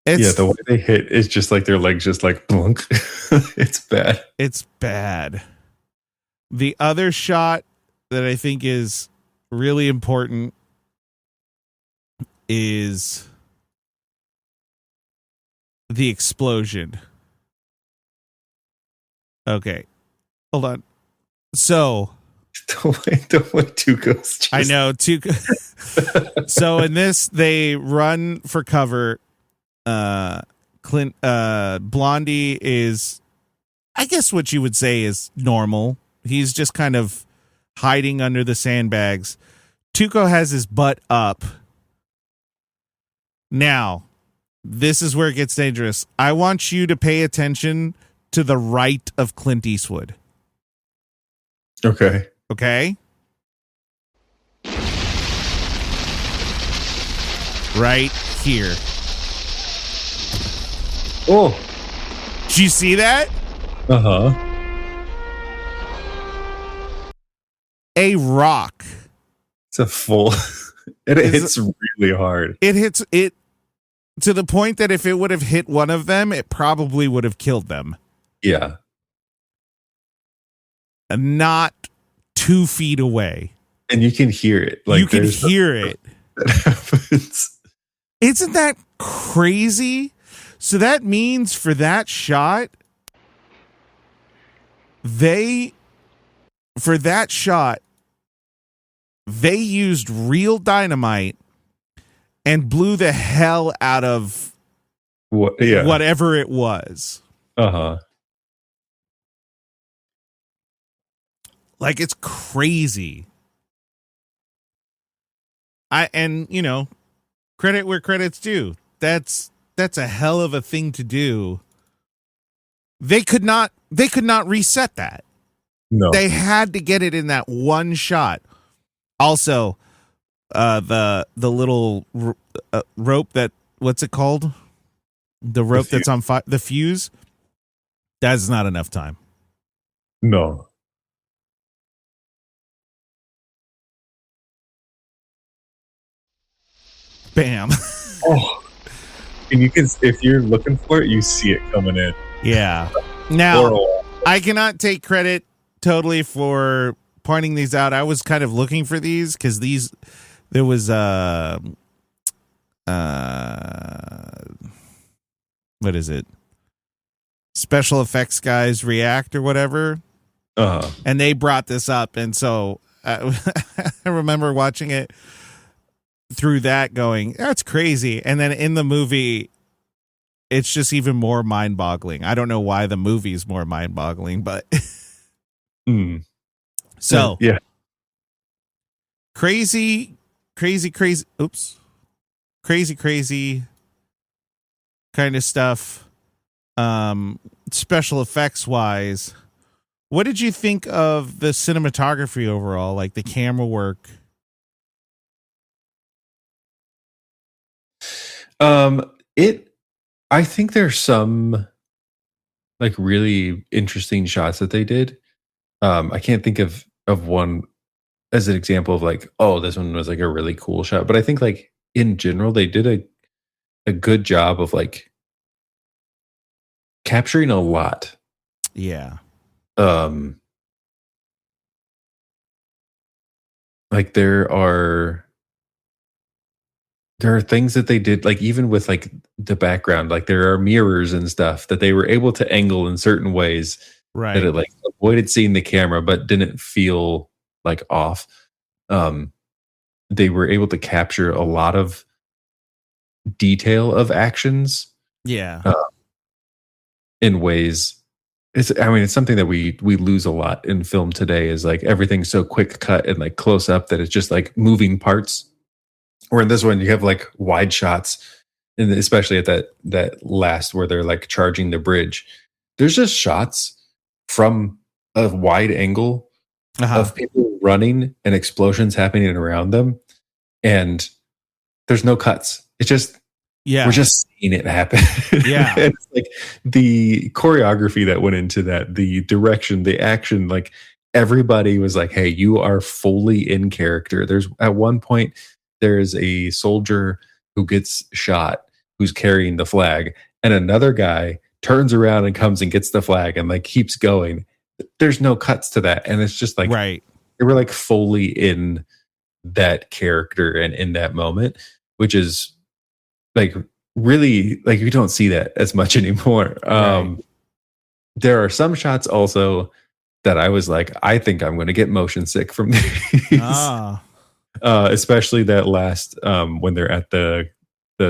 A: The way they hit is just like their legs just like blunk. It's bad.
B: It's bad. The other shot that I think is really important is the explosion. Okay. Hold on. So
A: the way Tuco's just...
B: I know Tuco. So in this, they run for cover. Clint, Blondie is, I guess what you would say is normal. He's just kind of hiding under the sandbags. Tuco has his butt up. Now, this is where it gets dangerous. I want you to pay attention to the right of Clint Eastwood.
A: Okay.
B: Okay? Right here.
A: Oh.
B: Did you see that? A rock.
A: It's a full... It hits really hard.
B: It hits it to the point that if it would have hit one of them, it probably would have killed them.
A: Yeah.
B: Not 2 feet away.
A: And you can hear it. Like
B: you can hear it.
A: That happens.
B: They that crazy? So that means for that shot, they used real dynamite and blew the hell out of whatever it was. Like, it's crazy. Credit where credit's due. That's a hell of a thing to do. They could not reset that.
A: No.
B: They had to get it in that one shot. Also, the little rope that, what's it called? The rope that's on fire, the fuse. That's not enough time.
A: No.
B: Bam.
A: Oh. And you can, if you're looking for it, you see it coming in.
B: Yeah. Now, I cannot take credit totally for pointing these out. I was kind of looking for these because there was what is it? special effects guys react or whatever. And they brought this up. And so I remember watching it through that going, that's crazy. And then in the movie, it's just even more mind-boggling. I don't know why the movie's more mind-boggling, but so
A: yeah,
B: crazy kind of stuff. Special effects wise, what did you think of the cinematography overall, like the camera work?
A: I think there's some like really interesting shots that they did. I can't think of one as an example of like, oh, this one was like a really cool shot. But I think like in general, they did a good job of like capturing a lot.
B: Yeah.
A: Like there are things that they did, like even with like the background, like there are mirrors and stuff that they were able to angle in certain ways,
B: right,
A: that it like avoided seeing the camera but didn't feel like off. They were able to capture a lot of detail of actions, in ways. It's something that we lose a lot in film today, is like everything's so quick cut and like close up that it's just like moving parts. Or in this one, you have like wide shots, and especially at that last where they're like charging the bridge, there's just shots from a wide angle of people running and explosions happening around them, and there's no cuts. It's just we're just seeing it happen. It's like the choreography that went into that, the direction, the action, like everybody was like, hey, you are fully in character. There's at one point there's a soldier who gets shot who's carrying the flag, and another guy turns around and comes and gets the flag and like keeps going. There's no cuts to that, and it's just like they were like fully in that character and in that moment, which is like really, like you don't see that as much anymore. There are some shots also that I was like, I think I'm going to get motion sick from these. Especially that last when they're at the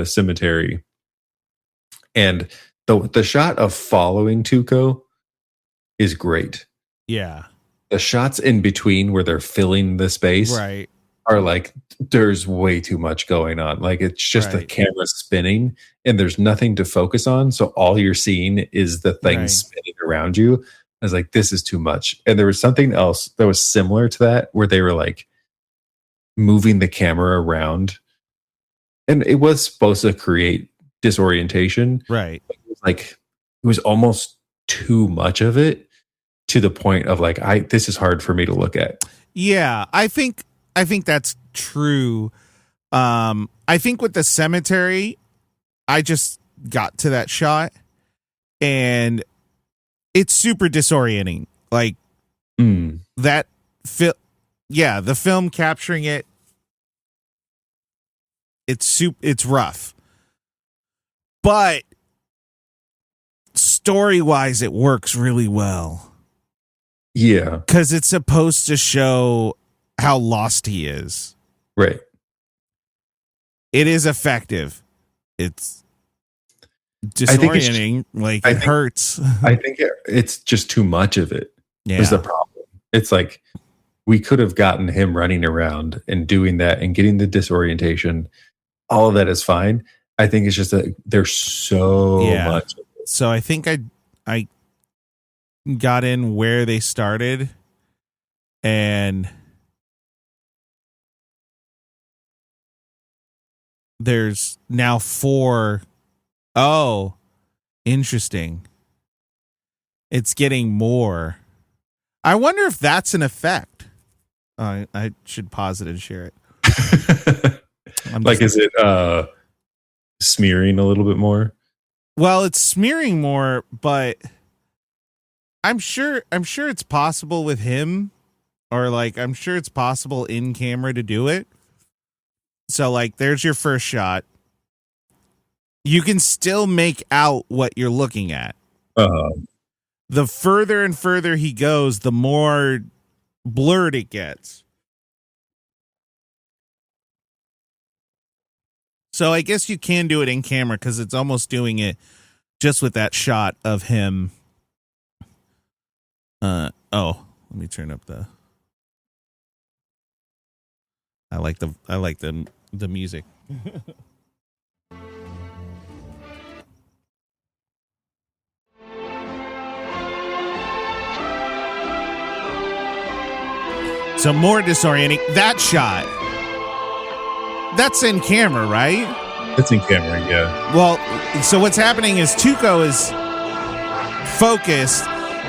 A: cemetery, and the shot of following Tuco is great.
B: Yeah,
A: the shots in between where they're filling the space are like, there's way too much going on. Like it's just the camera spinning and there's nothing to focus on, so all you're seeing is the thing spinning around you. I was like, this is too much. And there was something else that was similar to that where they were like moving the camera around, and it was supposed to create disorientation,
B: right?
A: It was almost too much of it, to the point of like, this is hard for me to look at.
B: I think that's true. I think with the cemetery, I just got to that shot and it's super disorienting, like that the film capturing it, it's rough, but story-wise it works really well. Because it's supposed to show how lost he is.
A: Right.
B: It is effective. It's disorienting. It hurts.
A: I think it's just too much of it. Is the problem. It's like we could have gotten him running around and doing that and getting the disorientation. All of that is fine. I think it's just that there's so much of it.
B: So I think I got in where they started, and there's now 4. Oh, interesting. It's getting more. I wonder if that's an effect. I should pause it and share it.
A: Is it smearing a little bit more?
B: Well, it's smearing more, but I'm sure it's possible with him, or like I'm sure it's possible in camera to do it. So like there's your first shot. You can still make out what you're looking at. The further and further he goes, the more blurred it gets. So I guess you can do it in camera because it's almost doing it just with that shot of him. Let me turn up the. I like the music. So more disorienting. That shot. That's in camera, right?
A: It's in camera, yeah.
B: Well, so what's happening is Tuco is focused,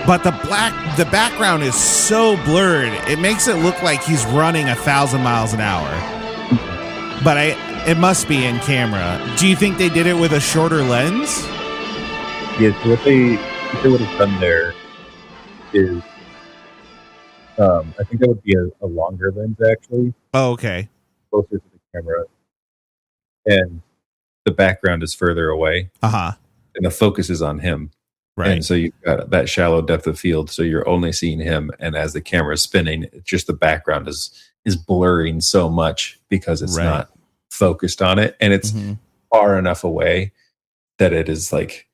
B: but the background is so blurred, it makes it look like he's running 1,000 miles an hour. But it must be in camera. Do you think they did it with a shorter lens?
A: Yeah, so what they would have done there is, I think that would be a longer lens, actually.
B: Oh, okay.
A: Closer to the camera. And the background is further away.
B: Uh-huh.
A: And the focus is on him.
B: Right.
A: And so you've got that shallow depth of field, so you're only seeing him. And as the camera is spinning, just the background is blurring so much because it's not focused on it. And it's far enough away that it is like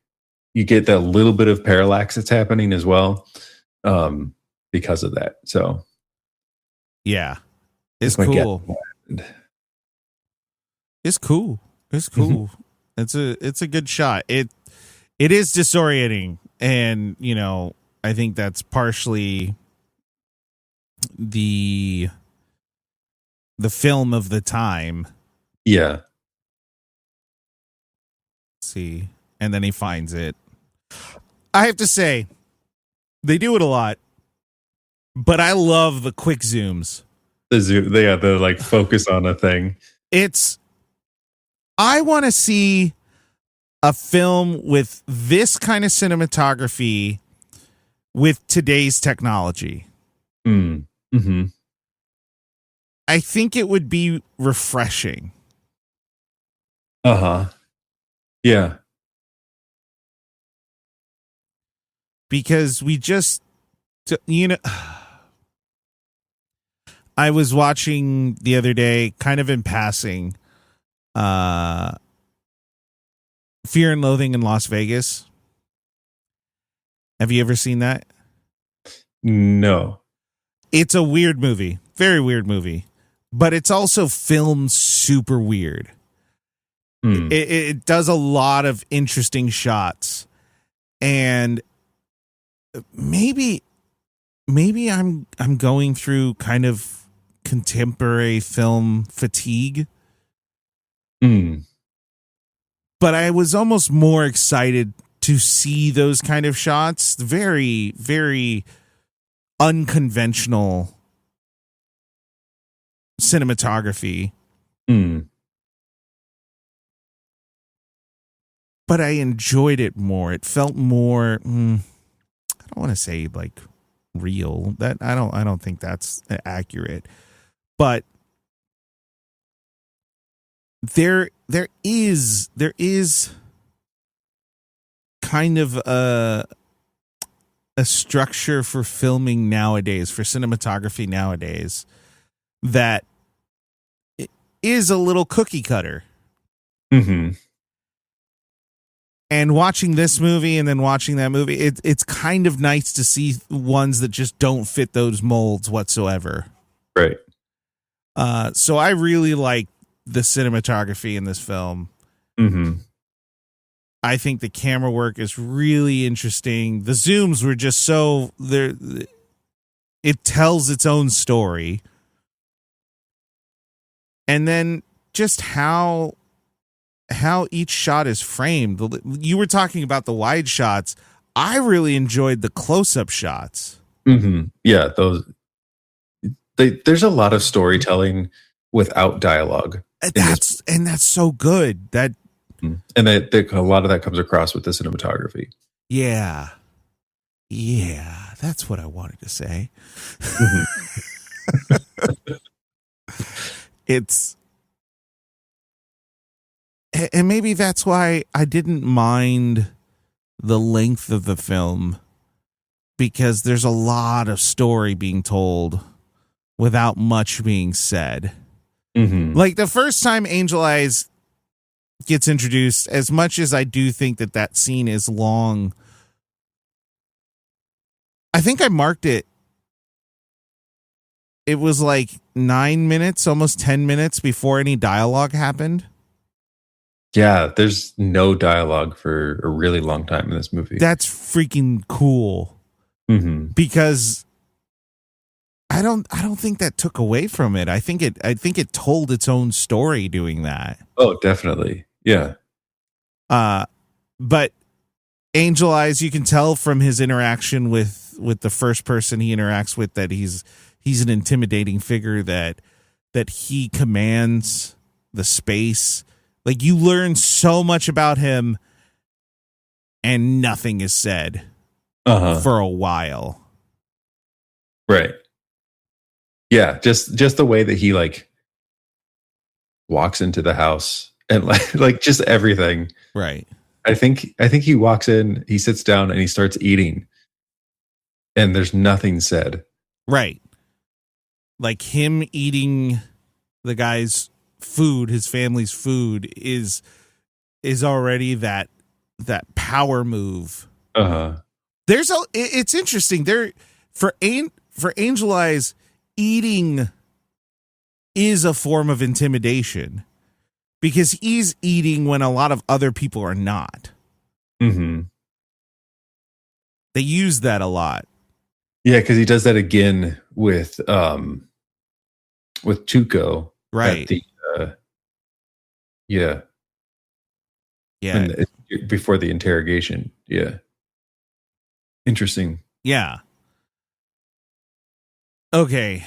A: you get that little bit of parallax that's happening as well because of that. So
B: yeah, it's cool. It's cool. It's cool. It's a good shot. It is disorienting, and I think that's partially the film of the time.
A: Yeah.
B: Let's see, and then he finds it. I have to say, they do it a lot, but I love the quick zooms.
A: The zoom, the like focus on a thing.
B: I want to see a film with this kind of cinematography with today's technology.
A: Mm-hmm.
B: I think it would be refreshing.
A: Uh-huh. Yeah.
B: Because I was watching the other day, kind of in passing, Fear and Loathing in Las Vegas. Have you ever seen that?
A: No.
B: It's a weird movie. Very weird movie. But it's also filmed super weird. It does a lot of interesting shots. And maybe I'm going through kind of contemporary film fatigue. But I was almost more excited to see those kind of shots. Very, very unconventional cinematography. But I enjoyed it more. It felt more, I don't want to say like real. That I don't think that's accurate. But there is kind of a structure for filming nowadays, for cinematography nowadays, that is a little cookie cutter. And watching this movie and then watching that movie, it's kind of nice to see ones that just don't fit those molds whatsoever.
A: Right.
B: So I really like the cinematography in this film. I think the camera work is really interesting. The zooms were just so there. It tells its own story. And then just how each shot is framed. You were talking about the wide shots. I really enjoyed the close-up shots.
A: Yeah, there's a lot of storytelling without dialogue.
B: That's so good.
A: And a lot of that comes across with the cinematography.
B: Yeah, that's what I wanted to say. And maybe that's why I didn't mind the length of the film because there's a lot of story being told without much being said.
A: Mm-hmm.
B: Like the first time Angel Eyes gets introduced, as much as I do think that scene is long, I think I marked it. It was like 9 minutes, almost 10 minutes before any dialogue happened.
A: Yeah, there's no dialogue for a really long time in this movie.
B: That's freaking cool.
A: Mm-hmm.
B: Because I don't think that took away from it. I think it told its own story doing that.
A: Oh, definitely. Yeah.
B: But Angel Eyes, you can tell from his interaction with the first person he interacts with that he's an intimidating figure, that he commands the space. Like, you learn so much about him and nothing is said for a while.
A: Right. Yeah, just the way that he like walks into the house and like just everything.
B: Right.
A: I think he walks in, he sits down and he starts eating and there's nothing said.
B: Right. Like him eating the guy's food, his family's food is already that power move. It's interesting there for Angel Eyes, eating is a form of intimidation because he's eating when a lot of other people are not.
A: Mm-hmm.
B: They use that a lot.
A: Yeah, because he does that again with Tuco,
B: right?
A: Yeah. Before the interrogation. Yeah. Interesting.
B: Yeah. Okay.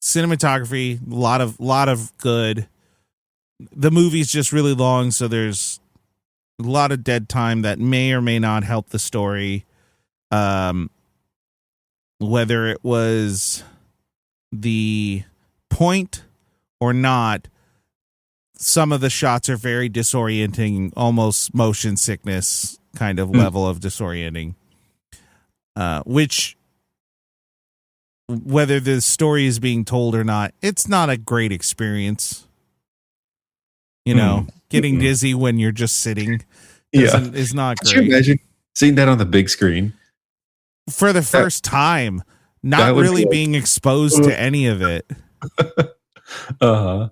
B: Cinematography, a lot of good. The movie's just really long, so there's a lot of dead time that may or may not help the story. Whether it was the point or not, some of the shots are very disorienting, almost motion sickness kind of level of disorienting. Which, whether the story is being told or not, it's not a great experience. You know, getting dizzy when you're just sitting is not great.
A: Could you imagine seeing that on the big screen?
B: For the first time, not really being exposed to any of it.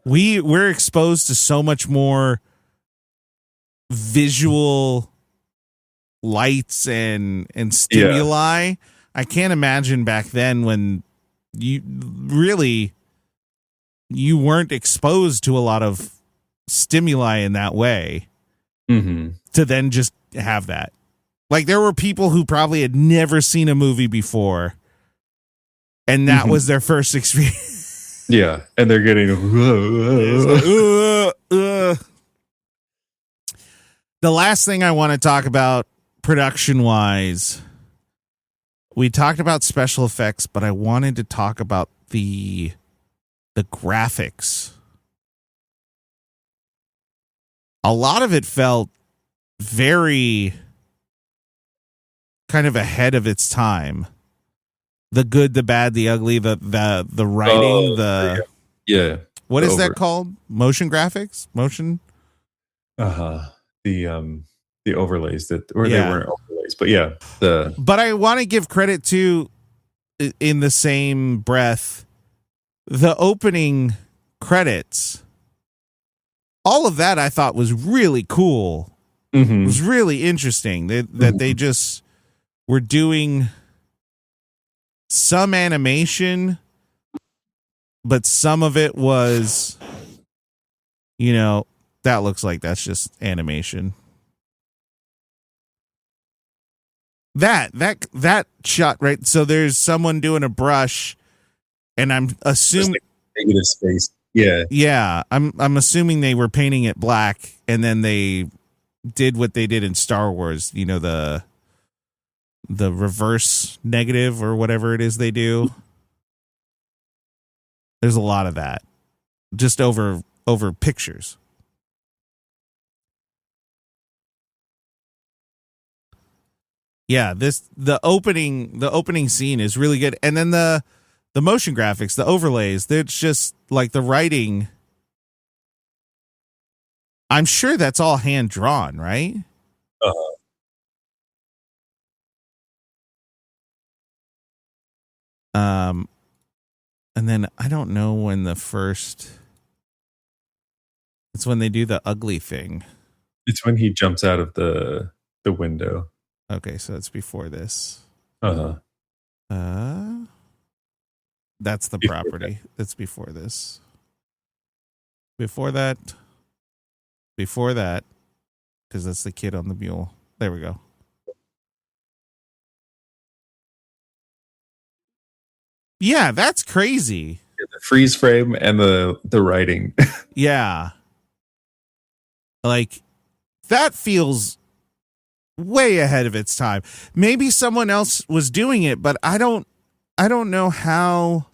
B: We're exposed to so much more visual lights and stimuli. Yeah. I can't imagine back then when you weren't exposed to a lot of stimuli in that way to then just have that. Like, there were people who probably had never seen a movie before and that was their first experience.
A: Yeah, and they're getting
B: The last thing I want to talk about production wise, we talked about special effects, but I wanted to talk about the graphics. A lot of it felt very kind of ahead of its time. The good, the bad, the ugly, the writing, what is that called? Motion graphics? Motion?
A: The overlays they weren't overlays, but yeah.
B: But I want to give credit to, in the same breath, the opening credits. All of that I thought was really cool. It was really interesting that they just were doing some animation, but some of it was, that looks like that's just animation. That shot, right? So there's someone doing a brush, and I'm assuming
A: negative space. Yeah.
B: Yeah. I'm assuming they were painting it black, and then they did what they did in Star Wars, the reverse negative or whatever it is they do. There's a lot of that just over pictures. Yeah, the opening scene is really good, and then the motion graphics, the overlays, it's just like the writing. I'm sure that's all hand drawn, right? And then I don't know when it's when they do the ugly thing.
A: It's when he jumps out of the window.
B: Okay, so it's before this.
A: That's
B: the property. It's before this. Before that, because that's the kid on the mule. There we go. Yeah, that's crazy.
A: The freeze frame and the writing.
B: Yeah. Like, that feels way ahead of its time. Maybe someone else was doing it, but I don't know how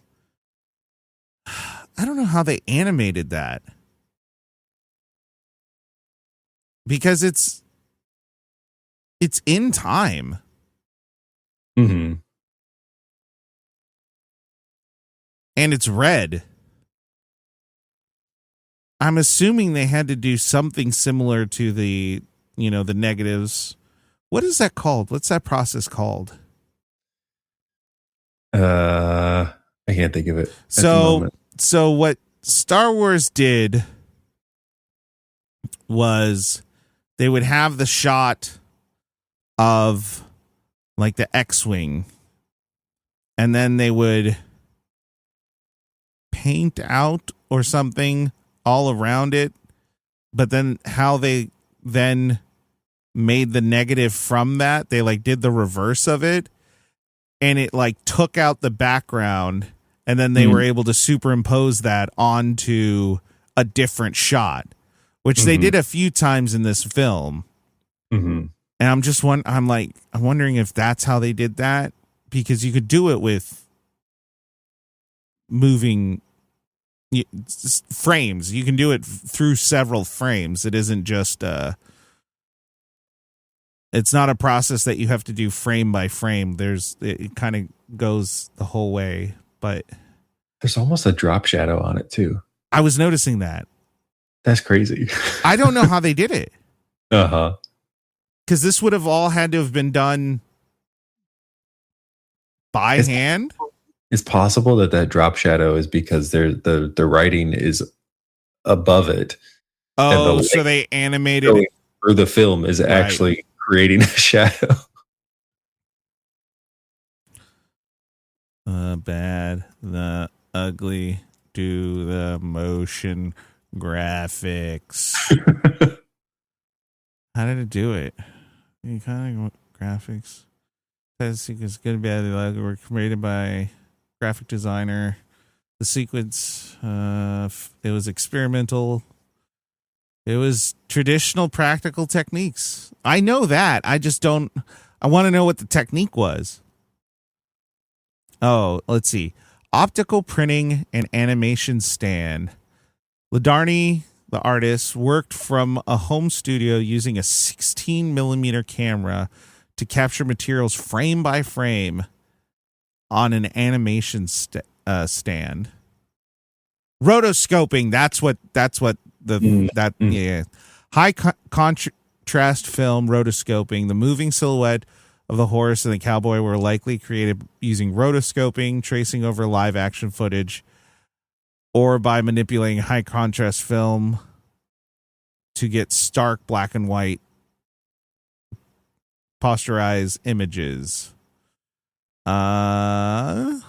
B: they animated that. Because it's in time.
A: Mm-hmm.
B: And it's red. I'm assuming they had to do something similar to the negatives. What is that called? What's that process called?
A: I can't think of it.
B: So what Star Wars did was they would have the shot of like the X-Wing, and then they would paint out or something all around it, but then how they then made the negative from that, they like did the reverse of it, and it like took out the background, and then they were able to superimpose that onto a different shot, which they did a few times in this film. And I'm wondering if that's how they did that, because you could do it with moving frames. You can do it through several frames. It isn't just it's not a process that you have to do frame by frame. It kind of goes the whole way, but
A: there's almost a drop shadow on it too.
B: I was noticing that.
A: That's crazy.
B: I don't know how they did it.
A: Because
B: this would have all had to have been done by hand.
A: It's possible that drop shadow is because the writing is above it.
B: Oh, so they animated it.
A: Or the film is actually creating a shadow.
B: Bad, the ugly, do the motion graphics. How did it do it? You kind of graphics. It's good, bad, the ugly were created by graphic designer. The sequence, it was experimental. It was traditional practical techniques. I know that. I want to know what the technique was. Oh, let's see. Optical printing and animation stand. Ladarni, the artist, worked from a home studio using a 16 millimeter camera to capture materials frame by frame on an animation stand. Rotoscoping. That's what high contrast film rotoscoping. The moving silhouette of the horse and the cowboy were likely created using rotoscoping, tracing over live action footage, or by manipulating high contrast film to get stark black and white posterized images. And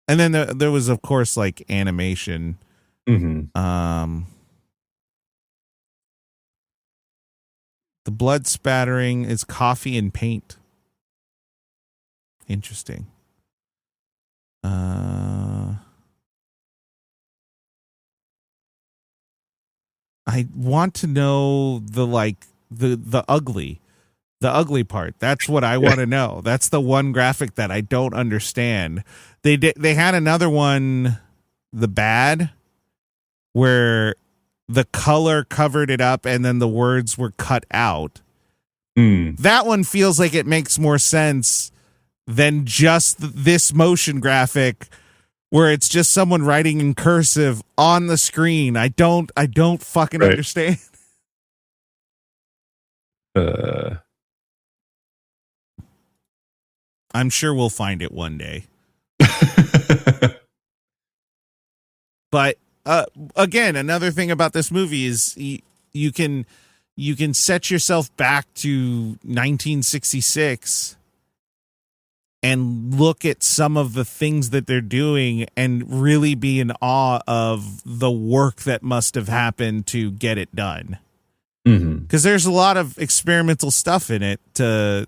B: then there was, of course, like animation. The blood spattering is coffee and paint. Interesting. I want to know the ugly part. That's what I want to know. That's the one graphic that I don't understand. They had another one, the bad, where the color covered it up and then the words were cut out. That one feels like it makes more sense than just this motion graphic where it's just someone writing in cursive on the screen. I don't fucking understand. I'm sure we'll find it one day. But again, another thing about this movie is you can set yourself back to 1966 and look at some of the things that they're doing and really be in awe of the work that must have happened to get it done. Because there's a lot of experimental stuff in it to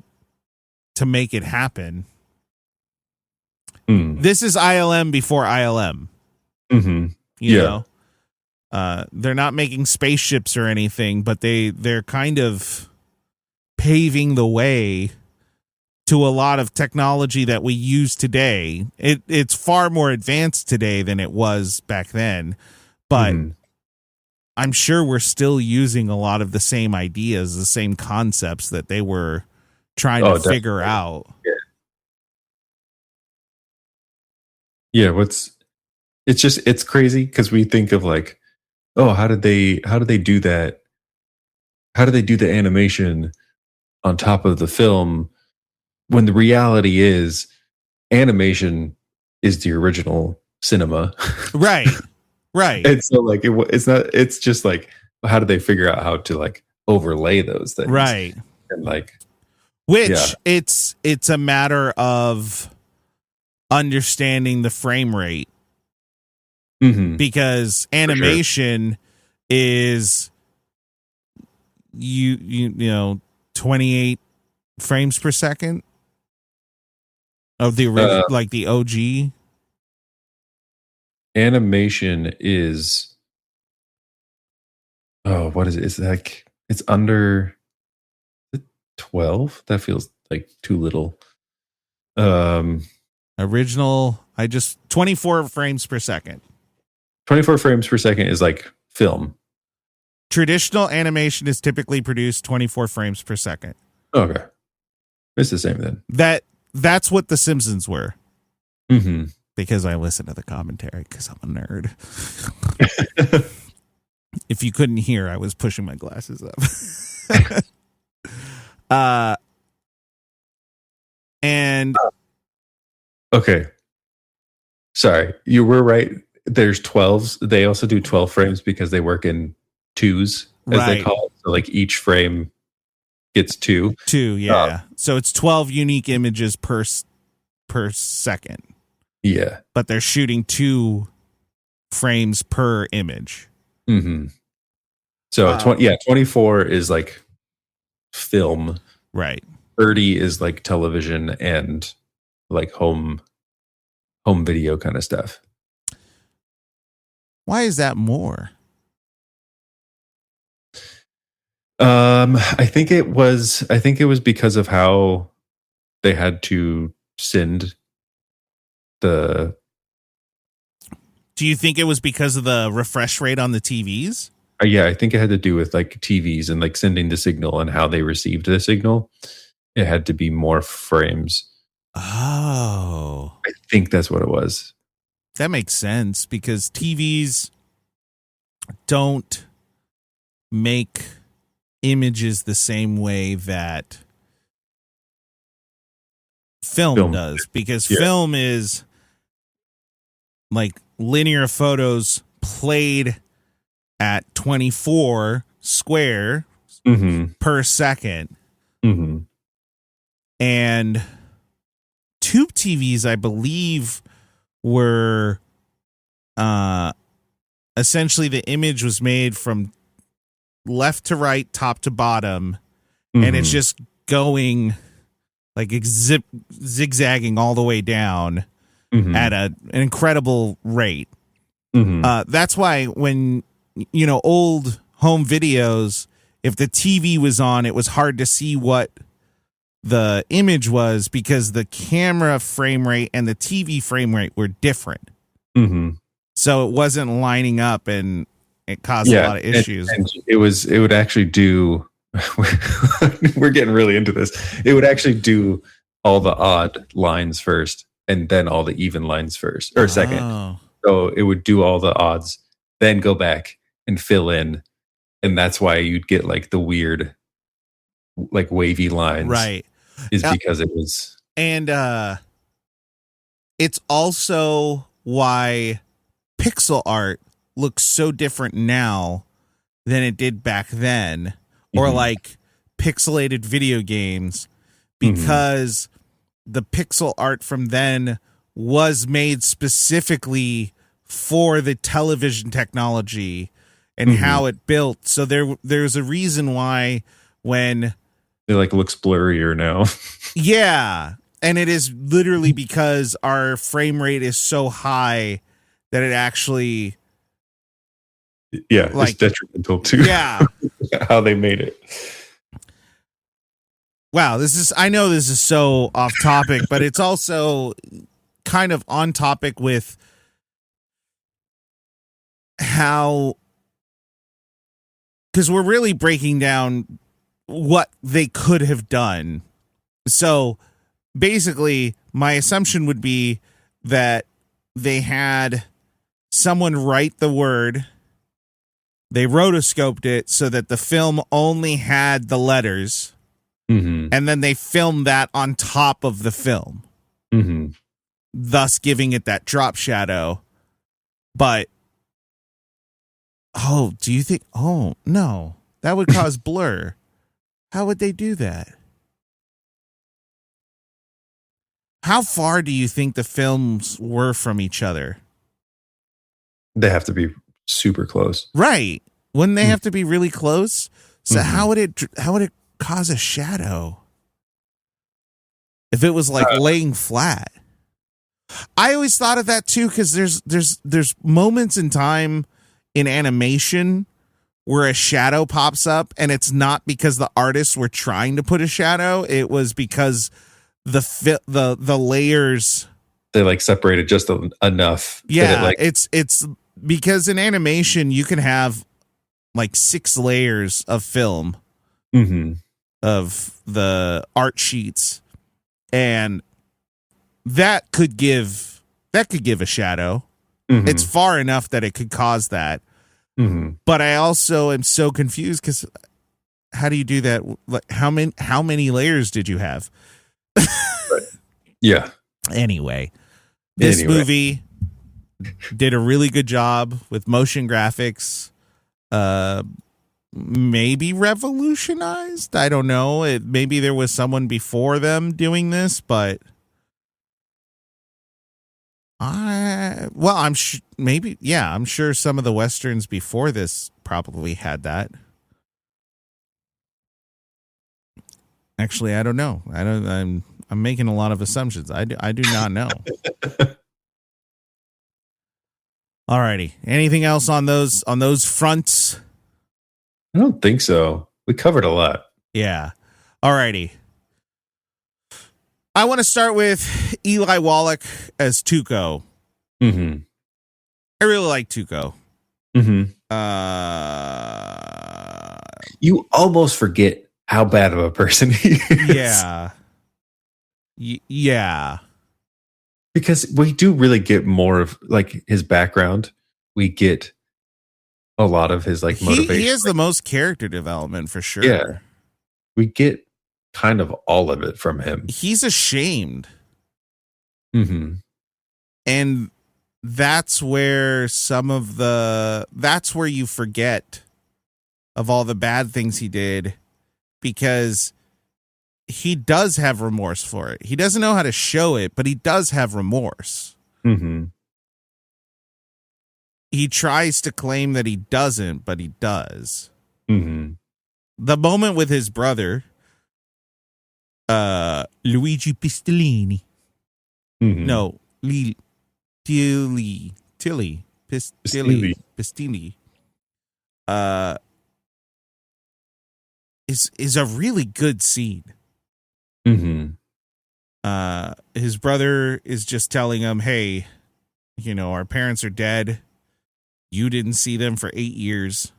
B: make it happen. This is ILM before ILM. You know, they're not making spaceships or anything, but they're kind of paving the way to a lot of technology that we use today. It's far more advanced today than it was back then, but I'm sure we're still using a lot of the same ideas, the same concepts that they were trying to figure out.
A: Yeah, it's crazy because we think of like, oh, how did they do that? How do they do the animation on top of the film? When the reality is, animation is the original cinema. Right. And so like it's just like, how do they figure out how to like overlay those things?
B: Right.
A: And like,
B: it's a matter of understanding the frame rate. Because animation is you know 28 frames per second of the original, like the OG.
A: Animation is what is it? It's like it's under 12. That feels like too little.
B: Original, 24 frames per second.
A: 24 frames per second is like film.
B: Traditional animation is typically produced 24 frames per second.
A: Okay. It's the same then.
B: That's what The Simpsons were. Because I listen to the commentary because I'm a nerd. If you couldn't hear, I was pushing my glasses up. And
A: okay. Sorry, you were right. There's 12s. They also do 12 frames because they work in twos, as they call it. So like each frame gets two.
B: Yeah. So it's 12 unique images per second.
A: Yeah.
B: But they're shooting 2 frames per image.
A: So 24 is like film.
B: Right.
A: 30 is like television and like home video kind of stuff.
B: Why is that more?
A: I think it was because of how they had to send the.
B: Do you think it was because of the refresh rate on the TVs?
A: Yeah, I think it had to do with like TVs and like sending the signal and how they received the signal. It had to be more frames.
B: Oh.
A: I think that's what it was.
B: That makes sense because TVs don't make images the same way that film does, because film is like linear photos played at 24 square per second. And tube TVs, I believe, were essentially the image was made from left to right, top to bottom, and it's just going like zigzagging all the way down at an incredible rate. That's why when, you know, old home videos, if the TV was on, it was hard to see what the image was because the camera frame rate and the TV frame rate were different. So it wasn't lining up and it caused a lot of issues.
A: And it would actually do we're getting really into this. It would actually do all the odd lines first and then all the even lines first or second. So it would do all the odds, then go back and fill in. And that's why you'd get like the weird, like wavy lines.
B: Right.
A: Is because it was.
B: And it's also why pixel art looks so different now than it did back then. Or like pixelated video games, because the pixel art from then was made specifically for the television technology and how it built. So there's a reason why when
A: it like looks blurrier now.
B: Yeah. And it is literally because our frame rate is so high that it actually
A: it's detrimental to how they made it.
B: Wow, I know this is so off topic, but it's also kind of on topic with how, because we're really breaking down what they could have done. So basically, my assumption would be that they had someone write the word. They rotoscoped it so that the film only had the letters, and then they filmed that on top of the film, thus giving it that drop shadow. But, do you think, no, that would cause blur. How would they do that? How far do you think the films were from each other?
A: They have to be super close,
B: right? Wouldn't they have to be really close? So how would it cause a shadow if it was like laying flat? I always thought of that too, because there's moments in time in animation where a shadow pops up, and it's not because the artists were trying to put a shadow; it was because the layers,
A: they like separated just enough.
B: Yeah, it's because in animation you can have like 6 layers of film of the art sheets, and that could give a shadow. It's far enough that it could cause that. But I also am so confused, because how do you do that? Like, how many layers did you have?
A: Right. Yeah.
B: Anyway, this movie did a really good job with motion graphics. Maybe revolutionized. I don't know. Maybe there was someone before them doing this, but I'm sure some of the westerns before this probably had that. Actually, I don't know. I'm making a lot of assumptions. I do not know. Alrighty. Anything else on those fronts?
A: I don't think so. We covered a lot.
B: Yeah. Alrighty. I want to start with Eli Wallach as Tuco. I really like Tuco.
A: You almost forget how bad of a person he is.
B: Yeah. Yeah.
A: Because we do really get more of like his background. We get a lot of his like motivation.
B: He has the most character development for sure.
A: Yeah. We get kind of all of it from him.
B: He's ashamed. And that's where that's where you forget of all the bad things he did, because he does have remorse for it. He doesn't know how to show it, but he does have remorse. He tries to claim that he doesn't, but he does. The moment with his brother, Luigi Pistilli. No, Pistilli. Is a really good scene. His brother is just telling him, hey, our parents are dead. You didn't see them for 8 years.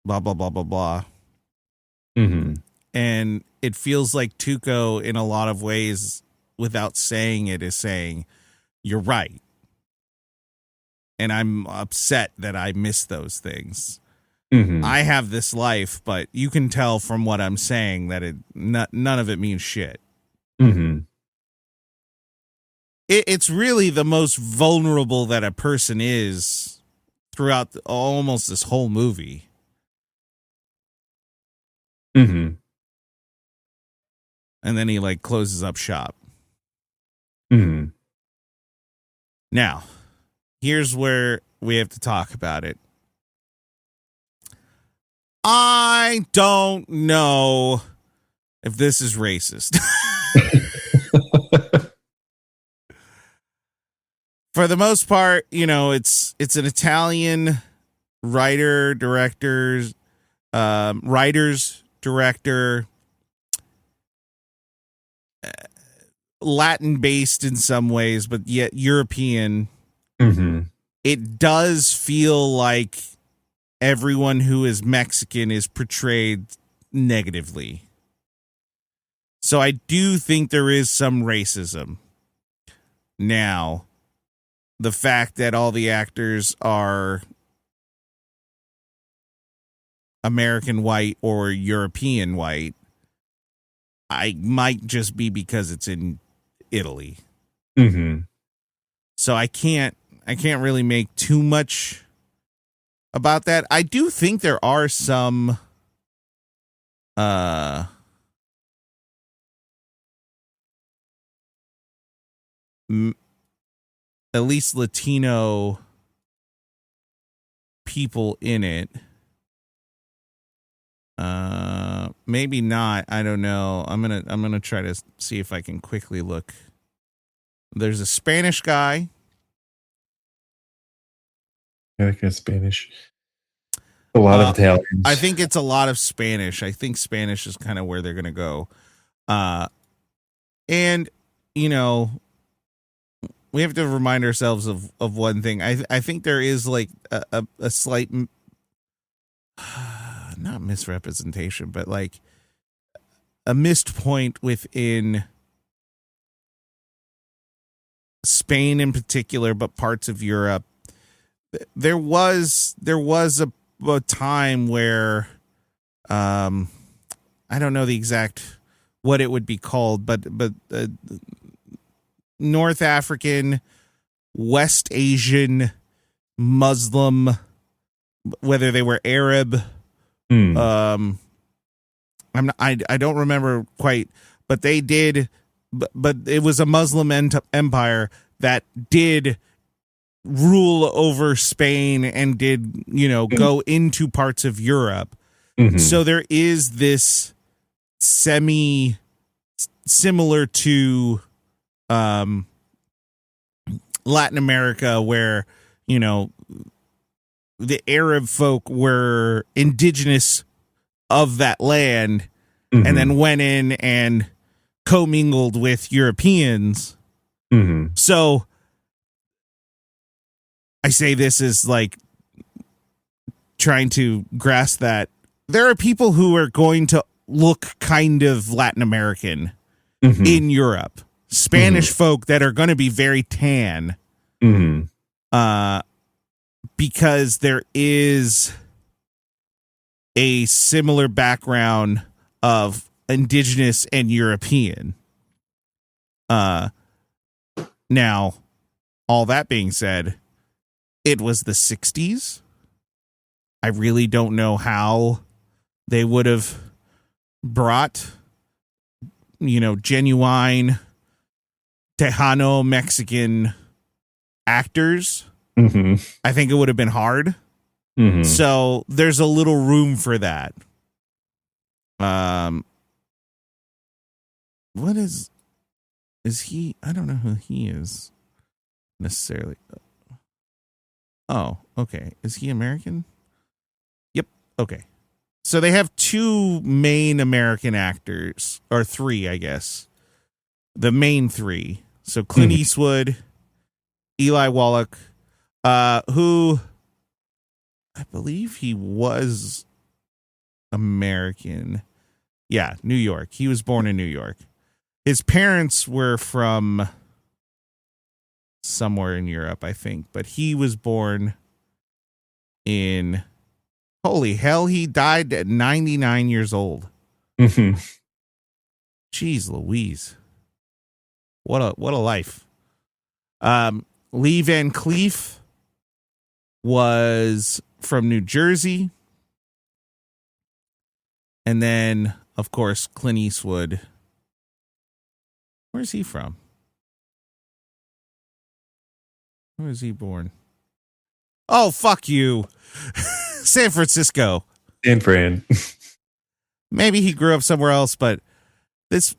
B: blah, blah, blah, blah, blah.
A: Mm-hmm.
B: And it feels like Tuco, in a lot of ways, without saying it, is saying, you're right. And I'm upset that I miss those things.
A: Mm-hmm.
B: I have this life, but you can tell from what I'm saying that none of it means shit.
A: Mm-hmm.
B: It's really the most vulnerable that a person is throughout almost this whole movie.
A: Mm-hmm.
B: And then he like closes up shop.
A: Mm-hmm.
B: Now, here's where we have to talk about it. I don't know if this is racist. For the most part, you know, it's an Italian writer, director, Latin based in some ways, but yet European.
A: Mm-hmm.
B: It does feel like everyone who is Mexican is portrayed negatively. So I do think there is some racism. Now, the fact that all the actors are American white or European white, I might just be because it's in Italy.
A: Mm-hmm.
B: So I can't really make too much about that. I do think there are some at least Latino people in it. Maybe not. I don't know. I'm gonna try to see if I can quickly look. There's a Spanish guy.
A: I like Spanish. A lot of Italians.
B: I think it's a lot of Spanish. I think Spanish is kind of where they're gonna go. And you know, we have to remind ourselves of one thing. I think there is like a slight not misrepresentation, but like a missed point within Spain in particular, but parts of Europe. There was a time where I don't know the exact what it would be called, but North African, West Asian, Muslim, whether they were Arab, I don't remember quite, but they did, but it was a Muslim empire that did rule over Spain and did, you know, go into parts of Europe. Mm-hmm. So there is this similar to Latin America, where, you know, the Arab folk were indigenous of that land, mm-hmm. and then went in and commingled with Europeans.
A: Mm-hmm.
B: So I say this is like trying to grasp that there are people who are going to look kind of Latin American, mm-hmm. in Europe. Spanish, mm-hmm. folk that are going to be very tan,
A: mm-hmm.
B: Because there is a similar background of indigenous and European. Now, all that being said, it was the 60s. I really don't know how they would have brought, you know, genuine Tejano Mexican actors.
A: Mm-hmm.
B: I think it would have been hard.
A: Mm-hmm.
B: So there's a little room for that. What is he? I don't know who he is necessarily. Oh, okay. Is he American? Yep. Okay. So they have two main American actors, or three, I guess. The main three. So Clint
A: mm-hmm.
B: Eastwood, Eli Wallach, who I believe he was American. Yeah, New York. He was born in New York. His parents were from somewhere in Europe, I think, but he was born in, holy hell, he died at 99 years old.
A: Mm-hmm.
B: Jeez Louise. What a life. Lee Van Cleef was from New Jersey. And then, of course, Clint Eastwood. Where's he from? Where was he born? Oh, fuck you. San Francisco.
A: San Fran.
B: Maybe he grew up somewhere else, but there's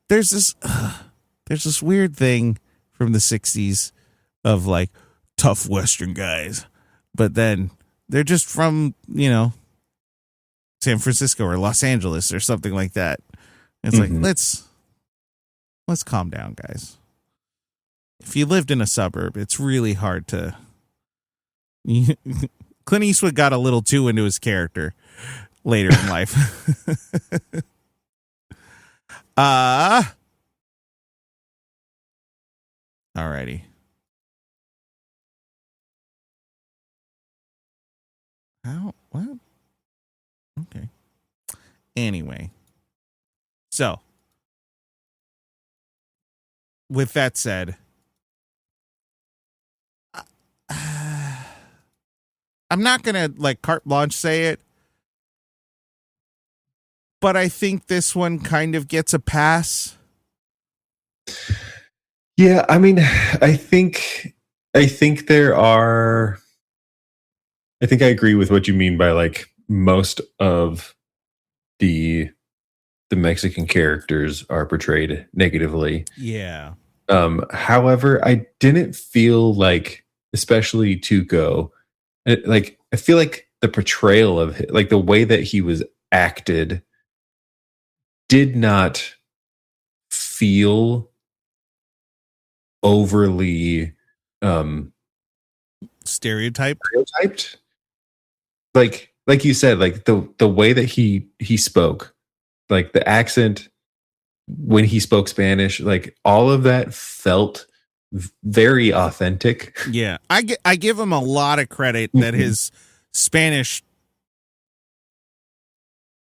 B: this weird thing from the 60s of like tough Western guys, but then they're just from, San Francisco or Los Angeles or something like that. It's like, let's calm down, guys. If you lived in a suburb, it's really hard to. Clint Eastwood got a little too into his character later in life. Alrighty. How? What? Okay. Anyway. So, with that said, I'm not going to like carte blanche say it, but I think this one kind of gets a pass.
A: Yeah, I mean, I think there are. I think I agree with what you mean by like most of the Mexican characters are portrayed negatively.
B: Yeah.
A: However, I didn't feel like, especially Tuco, like I feel like the portrayal of like the way that he was acted did not feel overly stereotyped. Like you said, like the way that he spoke, like the accent when he spoke Spanish, like all of that felt very authentic.
B: Yeah, I give him a lot of credit that his Spanish,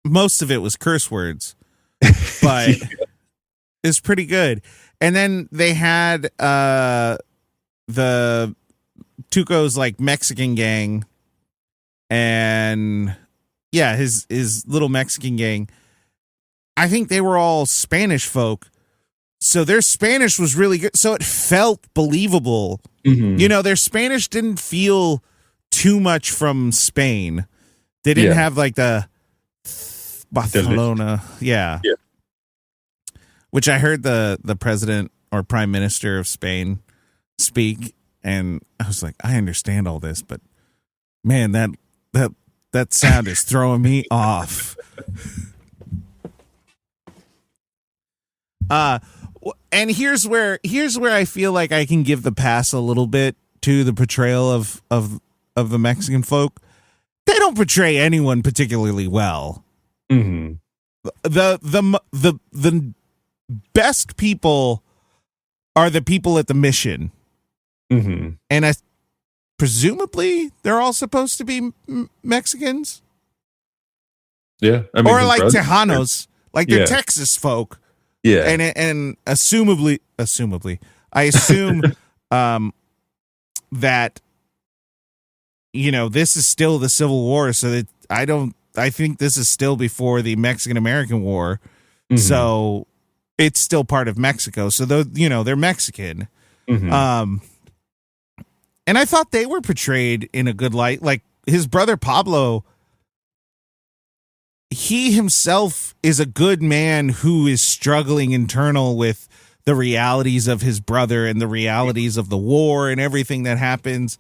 B: most of it was curse words, but it's pretty good. And then they had the Tuco's like Mexican gang, and yeah, his little Mexican gang. I think they were all Spanish folk, so their Spanish was really good. So it felt believable. Mm-hmm. Their Spanish didn't feel too much from Spain. They didn't have like the Barcelona, yeah. Which I heard the president or prime minister of Spain speak, and I was like, I understand all this, but man, that sound is throwing me off. And here's where I feel like I can give the pass a little bit to the portrayal of the Mexican folk. They don't portray anyone particularly well. Mm-hmm. The best people are the people at the mission, and presumably they're all supposed to be Mexicans.
A: Yeah, I mean,
B: or like Tejanos, like they're Texas folk.
A: Yeah,
B: and assumably, I assume that this is still the Civil War, so that I think this is still before the Mexican-American War, so it's still part of Mexico. So they're Mexican, and I thought they were portrayed in a good light. Like his brother Pablo. He himself is a good man who is struggling internal with the realities of his brother and the realities of the war and everything that happens.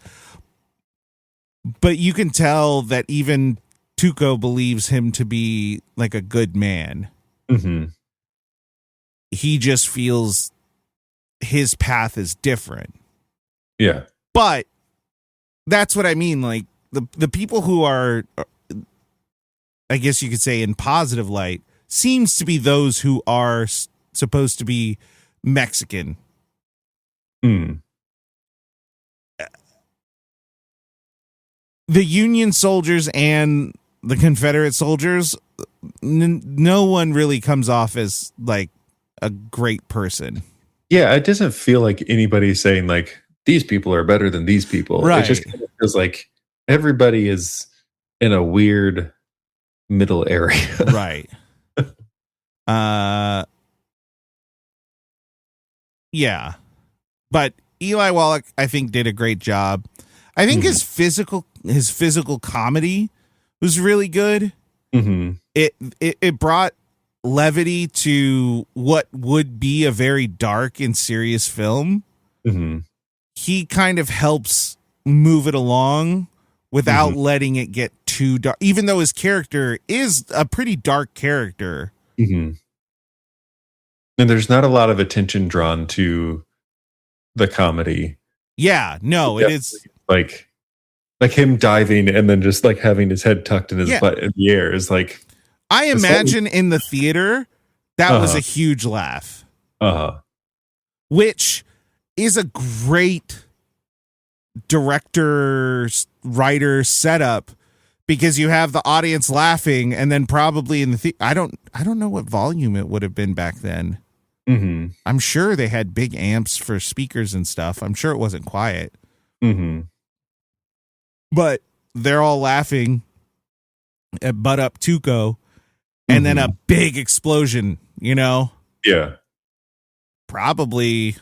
B: But you can tell that even Tuco believes him to be like a good man. Mm-hmm. He just feels his path is different.
A: Yeah.
B: But that's what I mean. Like the people who are I guess you could say in positive light, seems to be those who are supposed to be Mexican.
A: Hmm.
B: The Union soldiers and the Confederate soldiers, no one really comes off as like a great person.
A: Yeah, it doesn't feel like anybody's saying like these people are better than these people.
B: Right.
A: It just kind of feels like everybody is in a weird middle area.
B: Right. Yeah. But Eli Wallach, I think, did a great job. I think his physical comedy was really good.
A: Mm-hmm.
B: It brought levity to what would be a very dark and serious film.
A: Mm-hmm.
B: He kind of helps move it along without letting it get too dark, even though his character is a pretty dark character.
A: Mm-hmm. And there's not a lot of attention drawn to the comedy.
B: Yeah, no, it is
A: like him diving and then just like having his head tucked in his butt in the air is like.
B: I imagine in the theater that was a huge laugh. Which is a great director writer setup, because you have the audience laughing, and then probably in the I don't know what volume it would have been back then.
A: Mm-hmm.
B: I'm sure they had big amps for speakers and stuff. I'm sure it wasn't quiet.
A: Mm-hmm.
B: But they're all laughing at Butt Up Tuco, and then a big explosion, you know?
A: Yeah.
B: Probably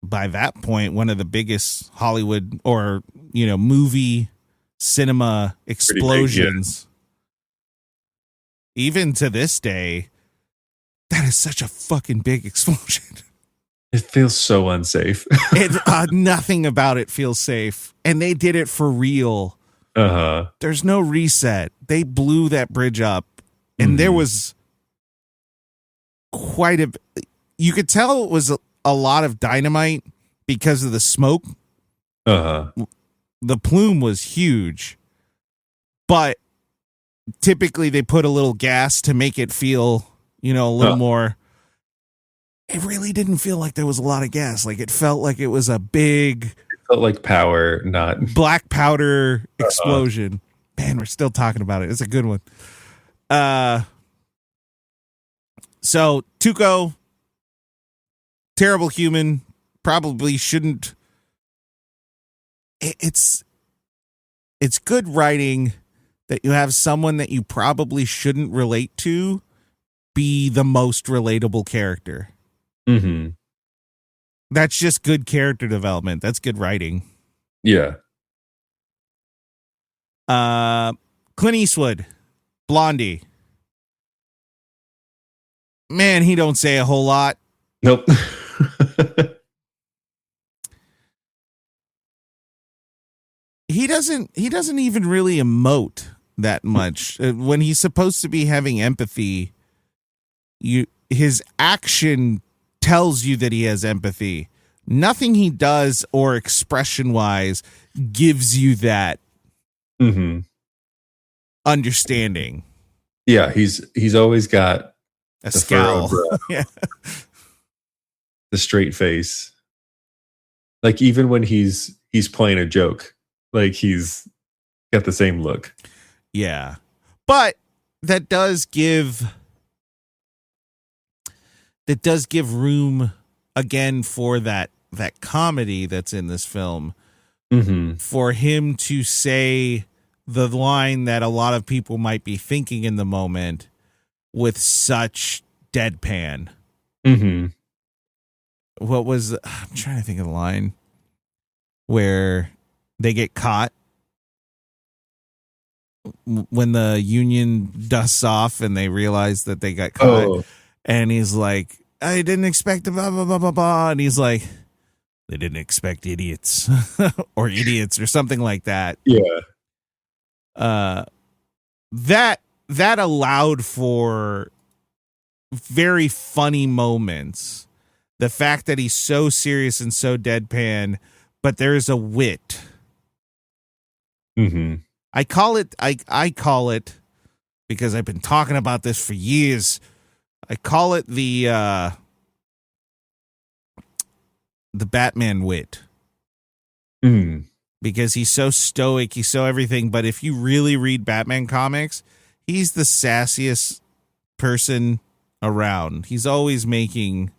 B: by that point, one of the biggest Hollywood or, movie cinema explosions. Big, yeah. Even to this day, that is such a fucking big explosion.
A: It feels so unsafe.
B: Nothing about it feels safe. And they did it for real. There's no reset. They blew that bridge up. And there was quite a... You could tell it was a lot of dynamite because of the smoke. The plume was huge. But typically they put a little gas to make it feel, a little more... It really didn't feel like there was a lot of gas. Like, it felt like it was a big...
A: It felt like powder, not...
B: Black powder explosion. Man, we're still talking about it. It's a good one. So, Tuco, terrible human, probably shouldn't... It's good writing that you have someone that you probably shouldn't relate to be the most relatable character.
A: Mm-hmm.
B: That's just good character development. That's good writing.
A: Yeah.
B: Clint Eastwood, Blondie. Man, he don't say a whole lot.
A: Nope.
B: He doesn't even really emote that much. When he's supposed to be having empathy, his action tells you that he has empathy. Nothing he does or expression wise gives you that understanding.
A: Yeah, he's always got
B: a scowl. Yeah.
A: The straight face. Like, even when he's playing a joke, like, he's got the same look.
B: Yeah. But that does give room again for that comedy that's in this film, for him to say the line that a lot of people might be thinking in the moment with such deadpan. What was I'm trying to think of the line where they get caught when the Union dusts off and they realize that they got caught. And he's like, I didn't expect blah, blah, blah, blah, blah. And he's like, they didn't expect idiots or idiots or something like that.
A: Yeah.
B: That allowed for very funny moments. The fact that he's so serious and so deadpan, but there's a wit. I call it because I've been talking about this for years. I call it the Batman wit. Because he's so stoic, he's so everything. But if you really read Batman comics, he's the sassiest person around. He's always making,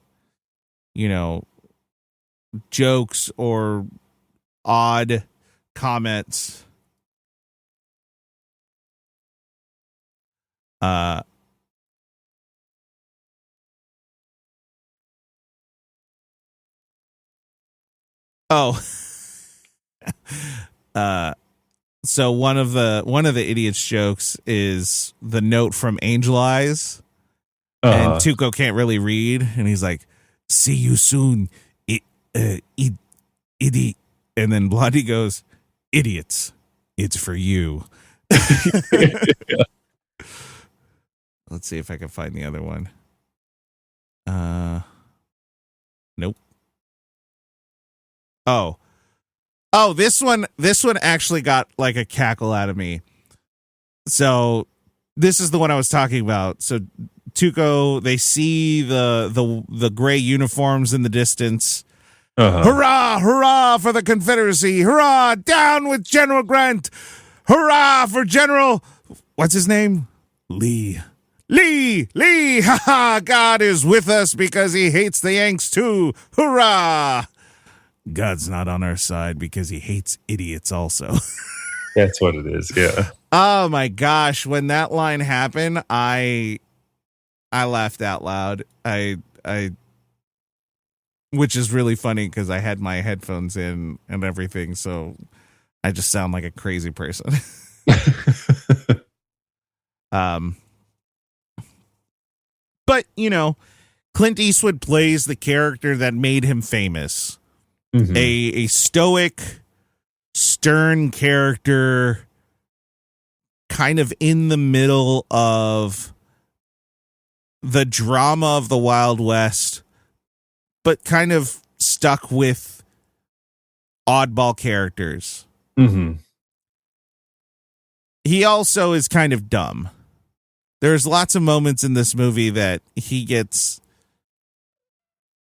B: jokes or odd comments. So one of the idiot's jokes is the note from Angel Eyes, and Tuco can't really read, and he's like, "See you soon, idiot." And then Blondie goes, "Idiots, it's for you." Let's see if I can find the other one. Nope. Oh, this one actually got like a cackle out of me. So this is the one I was talking about. So Tuco, they see the gray uniforms in the distance. Hurrah, hurrah for the Confederacy. Hurrah, down with General Grant. Hurrah for General, what's his name? Lee, ha, God is with us because he hates the Yanks too. Hurrah. God's not on our side because he hates idiots also.
A: That's what it is, yeah.
B: Oh my gosh, when that line happened, I laughed out loud. I which is really funny because I had my headphones in and everything, so I just sound like a crazy person. But, Clint Eastwood plays the character that made him famous. A stoic, stern character, kind of in the middle of the drama of the Wild West, but kind of stuck with oddball characters. He also is kind of dumb. There's lots of moments in this movie that he gets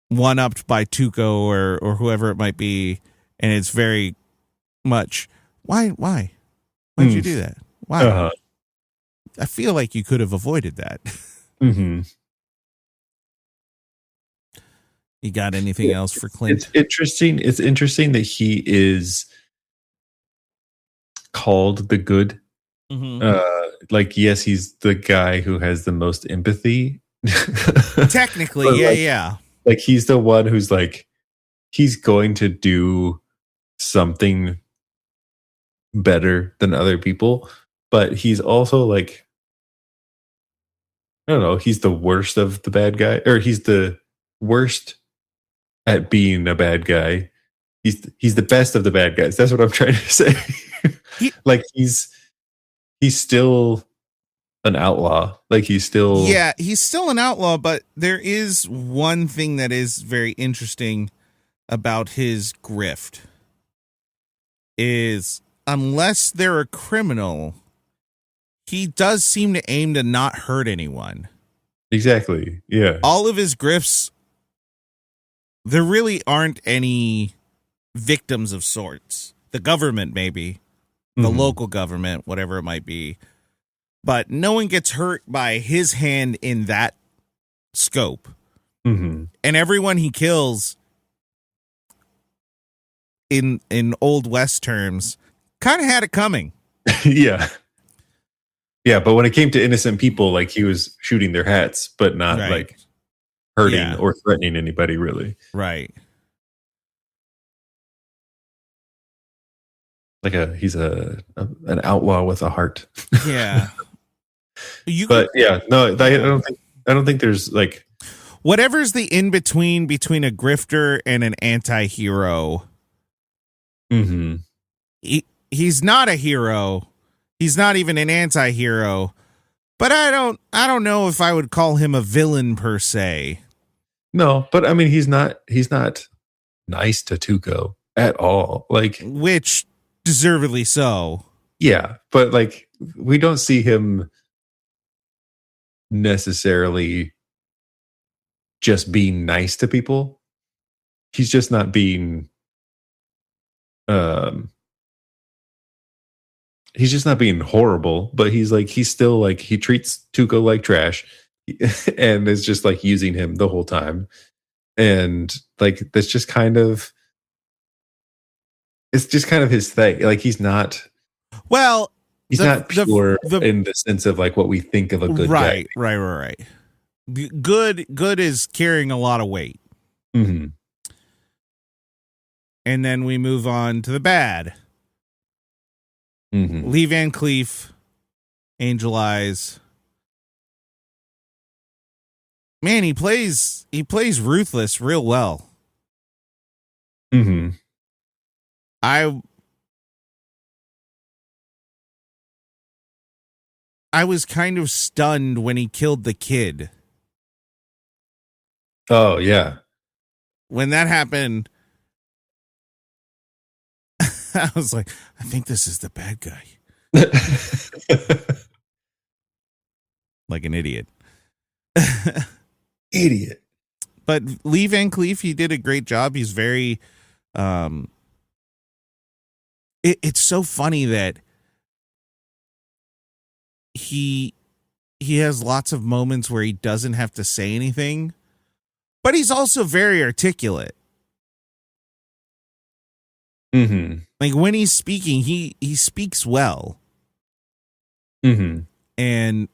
B: one-upped by Tuco or whoever it might be, and it's very much, why'd you do that? Why? I feel like you could have avoided that. You got anything else for Clint?
A: It's interesting that he is called the good. Yes, he's the guy who has the most empathy.
B: Technically, yeah.
A: Like, he's the one who's like, he's going to do something better than other people, but he's also like, I don't know, he's the worst of the bad guy, or he's the worst at being a bad guy. He's the best of the bad guys. That's what I'm trying to say. He's still an outlaw. He's still
B: an outlaw, but there is one thing that is very interesting about his grift is, unless they're a criminal, he does seem to aim to not hurt anyone.
A: Exactly. Yeah.
B: All of his grifts, there really aren't any victims of sorts. The government, maybe. The local government, whatever it might be. But no one gets hurt by his hand in that scope. And everyone he kills, in Old West terms, kind of had it coming.
A: Yeah, but when it came to innocent people, he was shooting their hats, but not hurting or threatening anybody, really.
B: Right.
A: He's an outlaw with a heart.
B: Yeah.
A: I don't think there's
B: whatever's the in between a grifter and an anti-hero. He's not a hero. He's not even an anti-hero. But I don't know if I would call him a villain per se.
A: No, but I mean he's not nice to Tuco at all.
B: Which deservedly so.
A: Yeah, but like we don't see him necessarily just being nice to people. He's just not being he's just not being horrible, but he's still like he treats Tuco like trash and is just like using him the whole time. And like that's just kind of it's just kind of his thing. Like he's not
B: well,
A: he's not pure in the sense of like what we think of a good guy.
B: Right. Good is carrying a lot of weight.
A: Mm-hmm.
B: And then we move on to the bad.
A: Mm-hmm.
B: Lee Van Cleef, Angel Eyes. Man, he plays ruthless real well.
A: Mm-hmm.
B: I was kind of stunned when he killed the kid.
A: Oh yeah.
B: When that happened, I was like, I think this is the bad guy. Like an idiot.
A: Idiot.
B: But Lee Van Cleef, he did a great job. He's very it's so funny that he has lots of moments where he doesn't have to say anything, but he's also very articulate.
A: Mm-hmm.
B: Like when he's speaking, he speaks well.
A: Mm-hmm.
B: And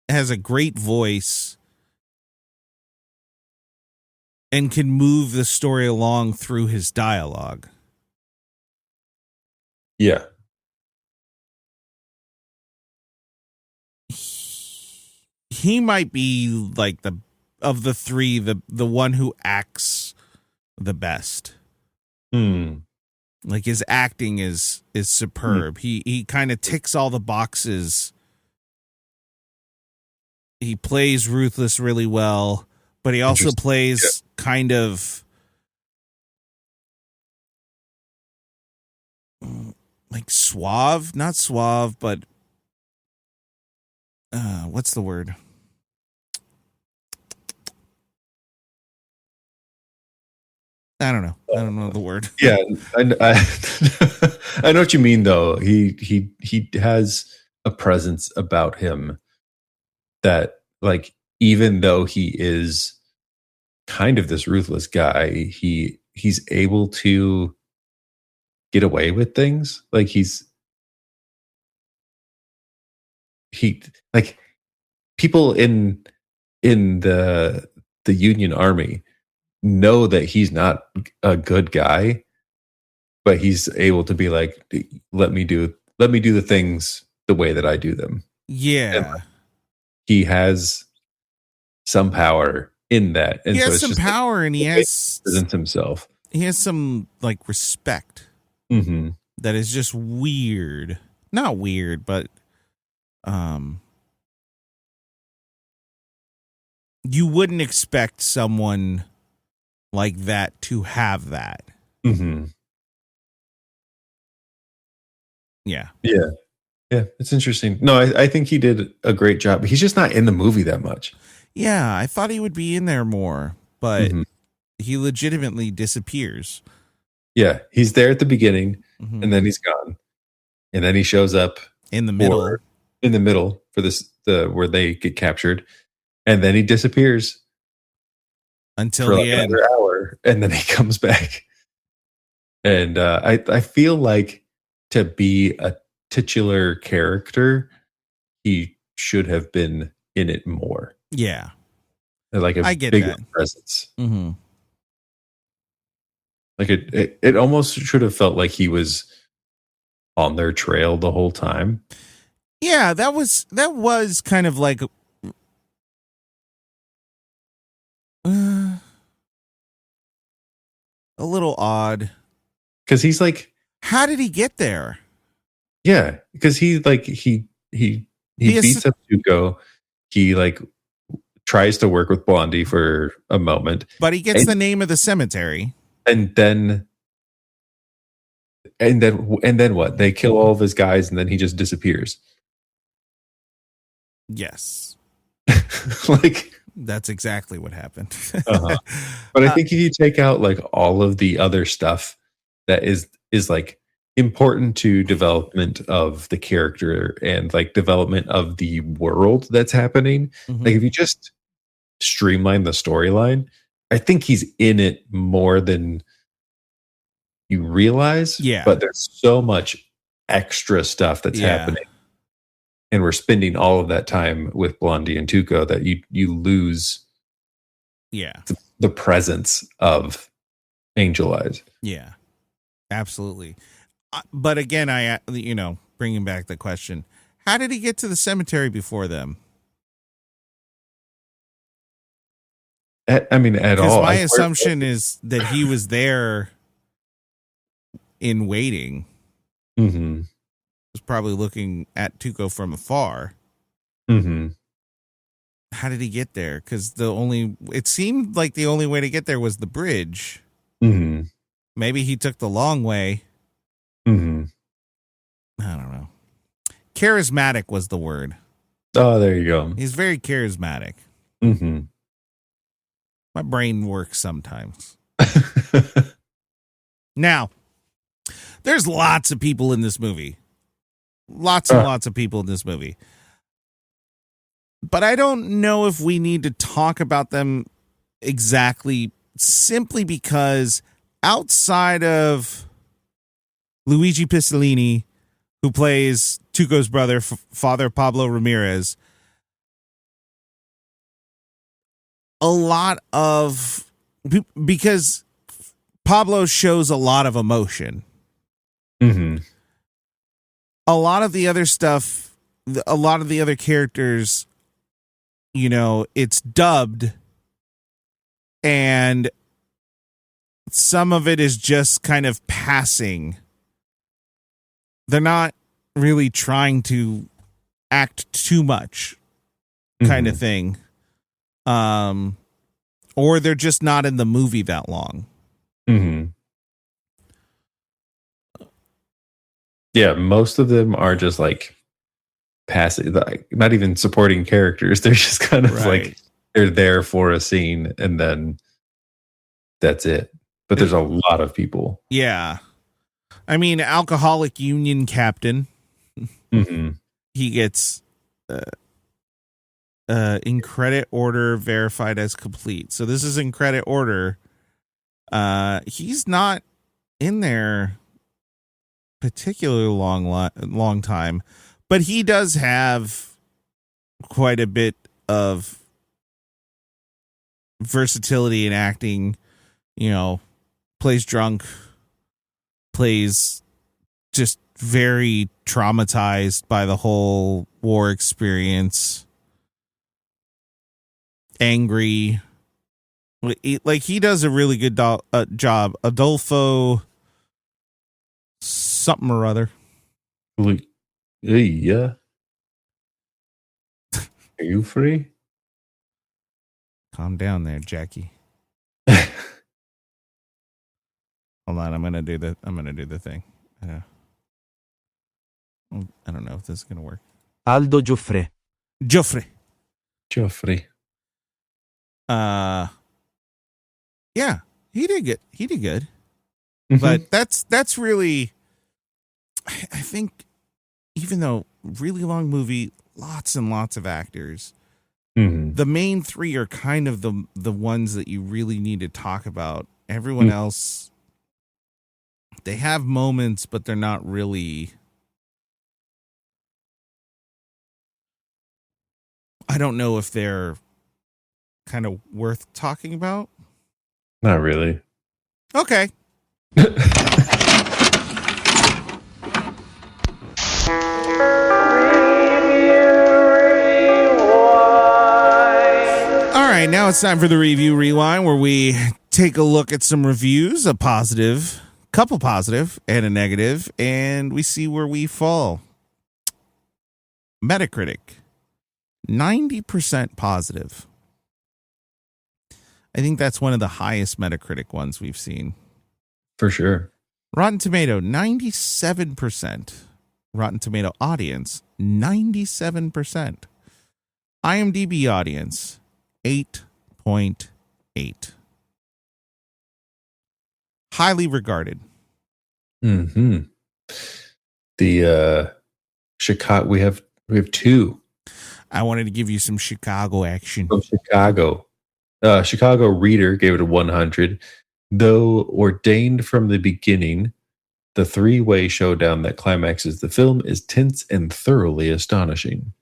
B: has a great voice and can move the story along through his dialogue.
A: Yeah.
B: He might be like of the three, the one who acts the best. Like his acting is superb. He kind of ticks all the boxes. He plays ruthless really well, but he also plays kind of like suave, not suave, but what's the word? I don't know. I don't know the word.
A: Yeah, I know what you mean though. He has a presence about him that, like, even though he is kind of this ruthless guy, he's able to get away with things. Like he like people in the Union Army know that he's not a good guy, but he's able to be like, let me do the things the way that I do them.
B: Yeah.
A: And he has some power in that. And
B: he
A: so
B: has
A: it's
B: some
A: just
B: power,
A: like,
B: and he
A: presents himself.
B: He has some like respect that is just weird. Not weird, but you wouldn't expect someone like that to have that.
A: Mm-hmm.
B: Yeah.
A: Yeah. Yeah. It's interesting. No, I think he did a great job. He's just not in the movie that much.
B: Yeah. I thought he would be in there more, but he legitimately disappears.
A: Yeah. He's there at the beginning and then he's gone. And then he shows up
B: in the middle
A: for this, where they get captured. And then he disappears
B: until
A: for
B: the
A: like
B: end.
A: Another hour, and then he comes back. And I feel like to be a titular character, he should have been in it more.
B: Yeah,
A: like
B: I get
A: bigger
B: that
A: presence.
B: Mm-hmm.
A: Like it almost should have felt like he was on their trail the whole time.
B: Yeah, that was kind of like a little odd,
A: because he's like,
B: how did he get there?
A: Yeah, because he beats up Tuco. He like tries to work with Blondie for a moment,
B: but he gets the name of the cemetery,
A: and then And then what? They kill all of his guys, and then he just disappears.
B: Yes.
A: Like,
B: that's exactly what happened.
A: But I think if you take out like all of the other stuff that is like important to development of the character and like development of the world that's happening, like if you just streamline the storyline, I think he's in it more than you realize.
B: Yeah.
A: But there's so much extra stuff that's happening. And we're spending all of that time with Blondie and Tuco that you lose the presence of Angel Eyes.
B: Yeah, absolutely. But again, bringing back the question, how did he get to the cemetery before them?
A: At all.
B: Because my assumption is that he was there in waiting.
A: Mm-hmm.
B: Was probably looking at Tuco from afar.
A: Mm-hmm.
B: How did he get there? Because it seemed like the only way to get there was the bridge.
A: Mm-hmm.
B: Maybe he took the long way.
A: Mm-hmm.
B: I don't know. Charismatic was the word.
A: Oh, there you go.
B: He's very charismatic.
A: Mm-hmm.
B: My brain works sometimes. Now, there's lots of people in this movie. Lots and lots of people in this movie. But I don't know if we need to talk about them exactly, simply because outside of Luigi Pistilli, who plays Tuco's brother, Father Pablo Ramirez, because Pablo shows a lot of emotion.
A: Mm-hmm.
B: A lot of the other stuff, a lot of the other characters, it's dubbed, and some of it is just kind of passing. They're not really trying to act too much, kind of thing. Or they're just not in the movie that long.
A: Mm-hmm. Yeah, most of them are just like passive, like not even supporting characters. They're just kind of like they're there for a scene and then that's it. But there's a lot of people.
B: Yeah. Alcoholic Union Captain.
A: Mm-hmm.
B: He gets in credit order verified as complete. So this is in credit order. He's not in there particularly long time, but he does have quite a bit of versatility in acting. Plays drunk, plays just very traumatized by the whole war experience, angry. Like, he does a really good job. Adolfo something or other.
A: Yeah. Are you free?
B: Calm down there, Jackie. Hold on, I'm gonna do the thing. I don't know if this is gonna work.
C: Aldo Giuffrè.
B: Yeah, he did good.
A: Mm-hmm.
B: But that's really, I think, even though really long movie, lots and lots of actors, the main three are kind of the ones that you really need to talk about. Everyone else, they have moments, but they're not really. I don't know if they're kind of worth talking about.
A: Not really.
B: Okay. All right, now it's time for the Review Rewind, where we take a look at some reviews, a positive, couple positive, and a negative, and we see where we fall. Metacritic, 90% positive. I think that's one of the highest Metacritic ones we've seen.
A: For sure.
B: Rotten Tomato, 97%. Rotten Tomato audience, 97%. IMDb audience, 8.8. Highly regarded.
A: Mm-hmm. The Chicago, we have two.
B: I wanted to give you some Chicago action.
A: From Chicago. Chicago Reader gave it a 100. Though ordained from the beginning, the three-way showdown that climaxes the film is tense and thoroughly astonishing.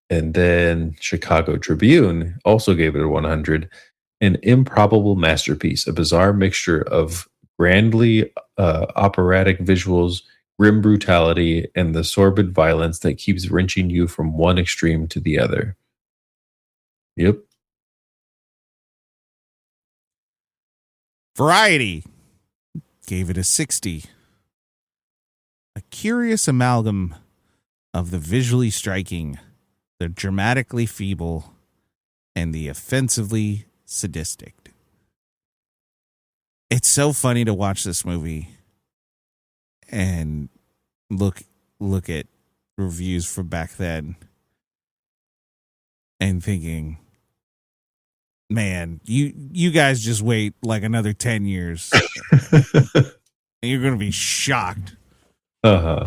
A: And then Chicago Tribune also gave it a 100. An improbable masterpiece, a bizarre mixture of grandly operatic visuals, grim brutality, and the sordid violence that keeps wrenching you from one extreme to the other. Yep.
B: Variety gave it a 60. A curious amalgam of the visually striking, the dramatically feeble, and the offensively sadistic. It's so funny to watch this movie and look at reviews from back then and thinking, man, you guys just wait like another 10 years and you're going to be shocked.
A: Uh-huh.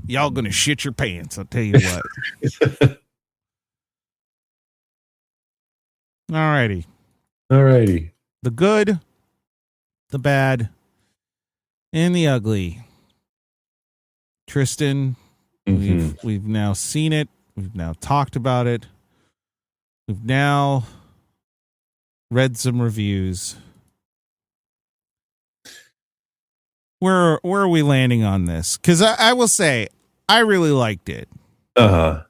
B: Y'all going to shit your pants, I'll tell you what. Alrighty. The good, the bad, and the ugly. Tristan, we've now seen it. We've now talked about it. We've now read some reviews. Where are we landing on this? Because I will say, I really liked it.
A: Uh-huh.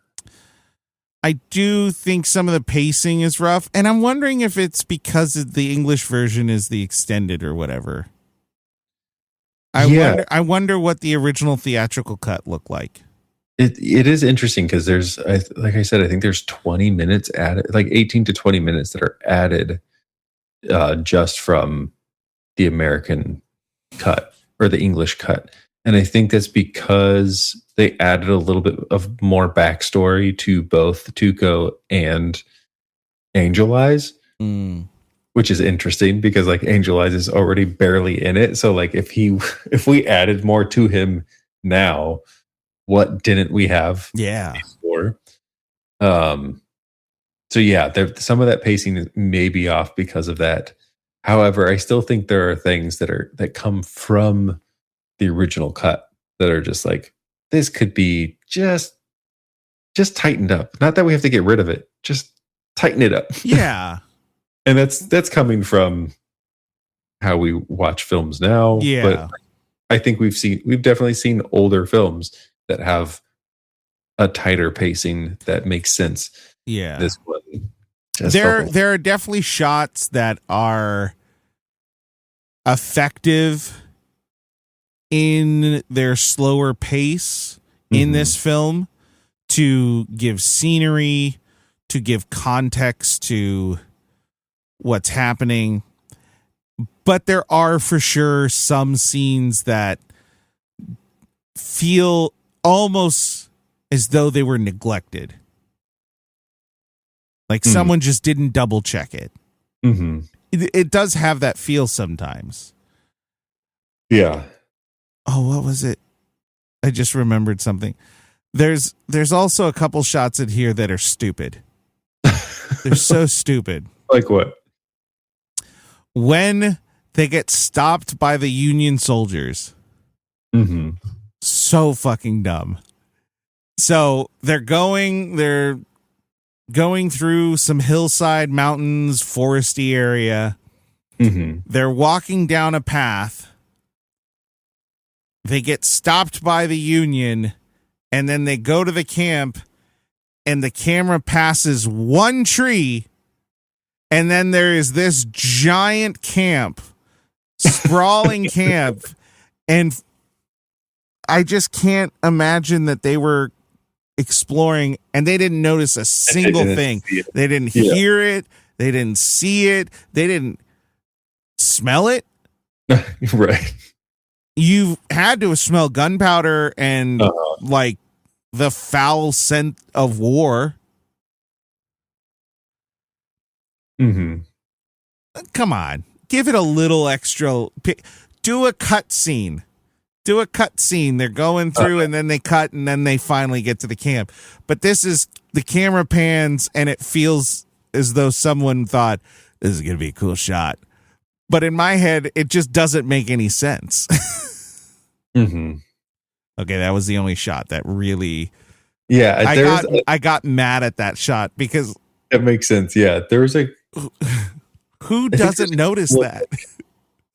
B: I do think some of the pacing is rough, and I'm wondering if it's because the English version is the extended or whatever. I wonder what the original theatrical cut looked like.
A: It is interesting because there's, like I said, I think there's 20 minutes added, like 18 to 20 minutes that are added just from the American cut or the English cut. And I think that's because they added a little bit of more backstory to both Tuco and Angel Eyes, which is interesting because like Angel Eyes is already barely in it. So like if we added more to him now, what didn't we have before? So yeah, some of that pacing may be off because of that. However, I still think there are things that come from the original cut that are just like, this could be just tightened up. Not that we have to get rid of it, just tighten it up.
B: Yeah.
A: And that's coming from how we watch films now.
B: Yeah.
A: But I think we've definitely seen older films that have a tighter pacing that makes sense.
B: Yeah.
A: This one.
B: There are definitely shots that are effective in their slower pace in this film to give scenery, to give context to what's happening. But there are for sure some scenes that feel almost as though they were neglected. Like someone just didn't double check it.
A: Mm-hmm.
B: It does have that feel sometimes.
A: Yeah.
B: Oh, what was it? I just remembered something. There's also a couple shots in here that are stupid. They're so stupid.
A: Like what?
B: When they get stopped by the Union soldiers.
A: Mm-hmm.
B: So fucking dumb. So they're going through some hillside, mountains, foresty area.
A: Mm-hmm.
B: They're walking down a path. They get stopped by the Union, and then they go to the camp, and the camera passes one tree, and then there is this giant camp, sprawling camp, and I just can't imagine that they were exploring and they didn't notice a single thing. They didn't hear it. They didn't see it. They didn't smell it.
A: Right.
B: you had to smell gunpowder and like the foul scent of war.
A: Mm-hmm.
B: Come on, give it a little extra. Do a cut scene. They're going through and then they cut and then they finally get to the camp. But this is the camera pans and it feels as though someone thought this is going to be a cool shot. But in my head, it just doesn't make any sense.
A: Mm-hmm.
B: Okay, that was the only shot that really.
A: Yeah,
B: I got mad at that shot because
A: that makes sense. Yeah, there was
B: who doesn't notice that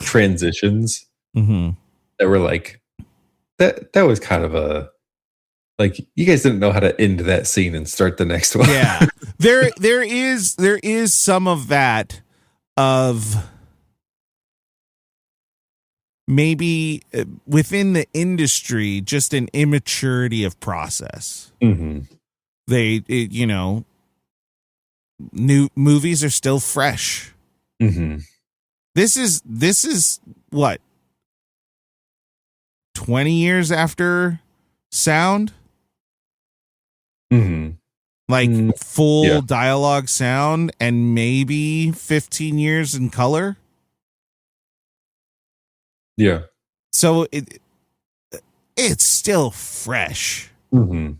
A: transitions that were like that. That was kind of a like you guys didn't know how to end that scene and start the next one.
B: Yeah, there is some of that of. Maybe within the industry, just an immaturity of process.
A: Mm-hmm.
B: New movies are still fresh.
A: Mm-hmm.
B: This is what 20 years after sound, like full dialogue sound, and maybe 15 years in color.
A: Yeah.
B: So it's still fresh.
A: Mm-hmm.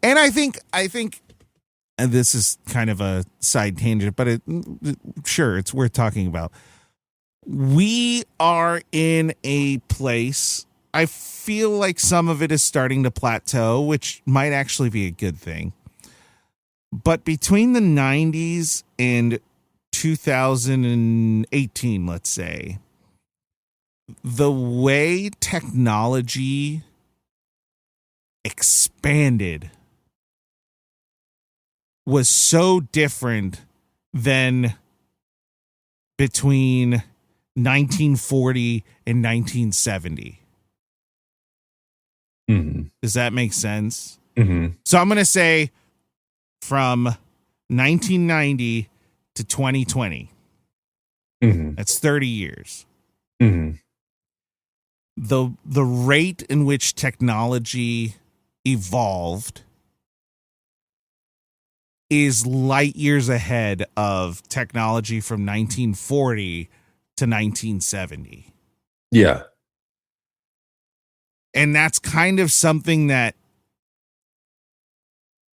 B: And I think and this is kind of a side tangent, but it's worth talking about. We are in a place, I feel like some of it is starting to plateau, which might actually be a good thing. But between the 90s and 2018, let's say, the way technology expanded was so different than between 1940 and 1970.
A: Mm-hmm.
B: Does that make sense?
A: Mm-hmm.
B: So I'm going to say from 1990 to 2020.
A: Mm-hmm.
B: That's 30 years.
A: Mm-hmm.
B: The rate in which technology evolved is light years ahead of technology from 1940 to 1970.
A: Yeah.
B: And that's kind of something that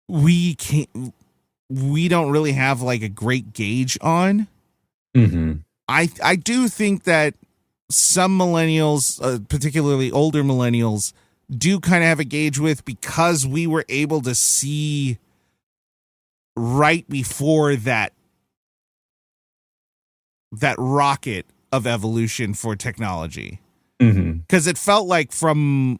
B: we don't really have like a great gauge on.
A: Mm-hmm.
B: I do think that some millennials, particularly older millennials, do kind of have a gauge with, because we were able to see right before that rocket of evolution for technology. Because it felt like from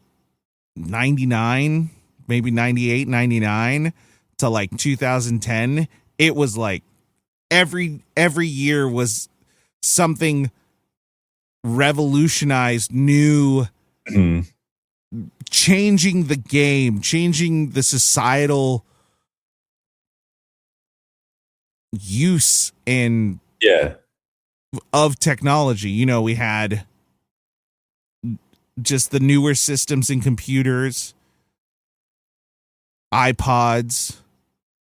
B: 99, maybe 98, 99 to like 2010, it was like every year was something revolutionized, new, changing the game, changing the societal use and of technology. You know, we had just the newer systems in computers, iPods,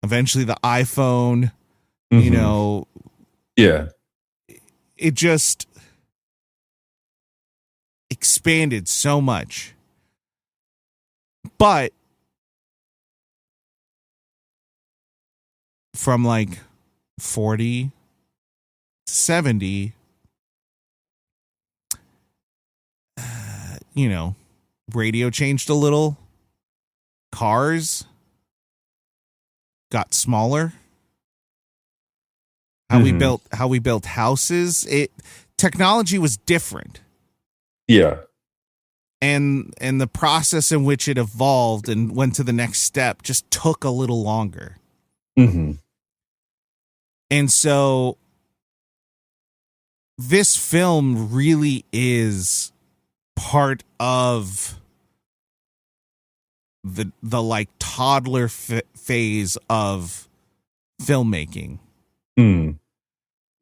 B: eventually the iPhone, you know.
A: Yeah.
B: It just expanded so much. But from like 40 to 70, you know, radio changed a little. Cars got smaller. How we built houses. Technology was different.
A: Yeah.
B: And the process in which it evolved and went to the next step just took a little longer. And so this film really is part of the like toddler phase of filmmaking.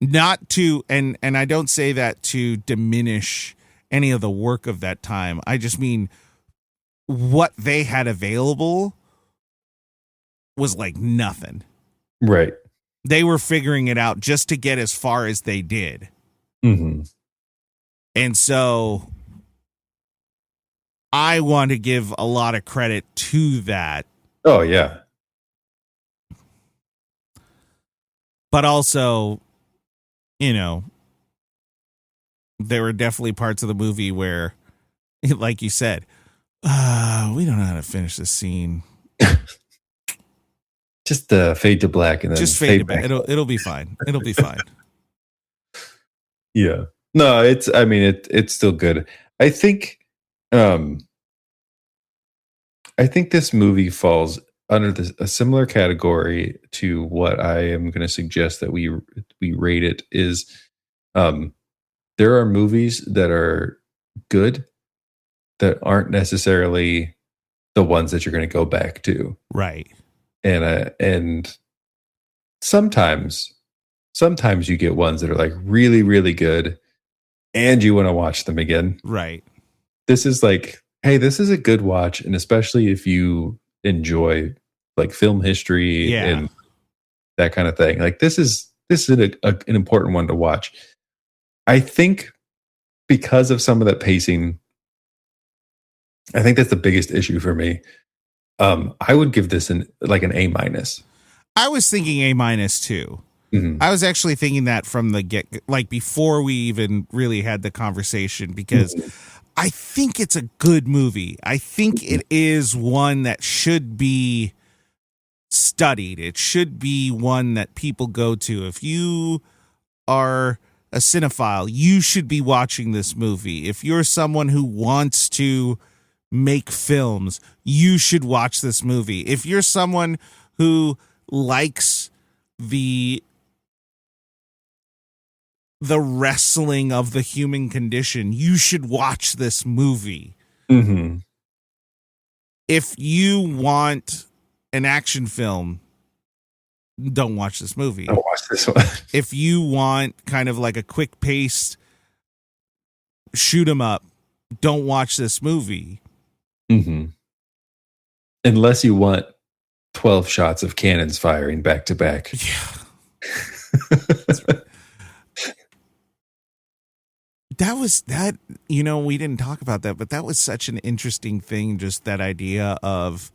B: Not to, and I don't say that to diminish any of the work of that time. I just mean what they had available was like nothing.
A: Right.
B: They were figuring it out just to get as far as they did.
A: Mm-hmm.
B: And so I want to give a lot of credit to that.
A: Oh, yeah.
B: But also, you know, there were definitely parts of the movie where, like you said, we don't know how to finish this scene.
A: Just fade to black and then
B: just fade to black. It'll be fine. It'll be fine.
A: Yeah. No, it's still good. I think this movie falls under a similar category to what I am going to suggest that we rate it is there are movies that are good that aren't necessarily the ones that you're going to go back to.
B: Right.
A: And sometimes you get ones that are like really, really good and you want to watch them again.
B: Right.
A: This is like, hey, this is a good watch. And especially if you enjoy like film history and that kind of thing. Like this is an important one to watch. I think because of some of that pacing, I think that's the biggest issue for me. I would give this an A-.
B: I was thinking A- too.
A: Mm-hmm.
B: I was actually thinking that from the get, like before we even really had the conversation, because I think it's a good movie. I think it is one that should be studied. It should be one that people go to. If you are a cinephile, you should be watching this movie. If you're someone who wants to make films, you should watch this movie. If you're someone who likes the wrestling of the human condition, you should watch this movie.
A: Mm-hmm.
B: If you want an action film, don't watch this movie.
A: Don't watch this one.
B: If you want kind of like a quick paced shoot 'em up, don't watch this movie.
A: Mm-hmm. Unless you want 12 shots of cannons firing back to back.
B: Yeah. That's right. That we didn't talk about that, but that was such an interesting thing. Just that idea of,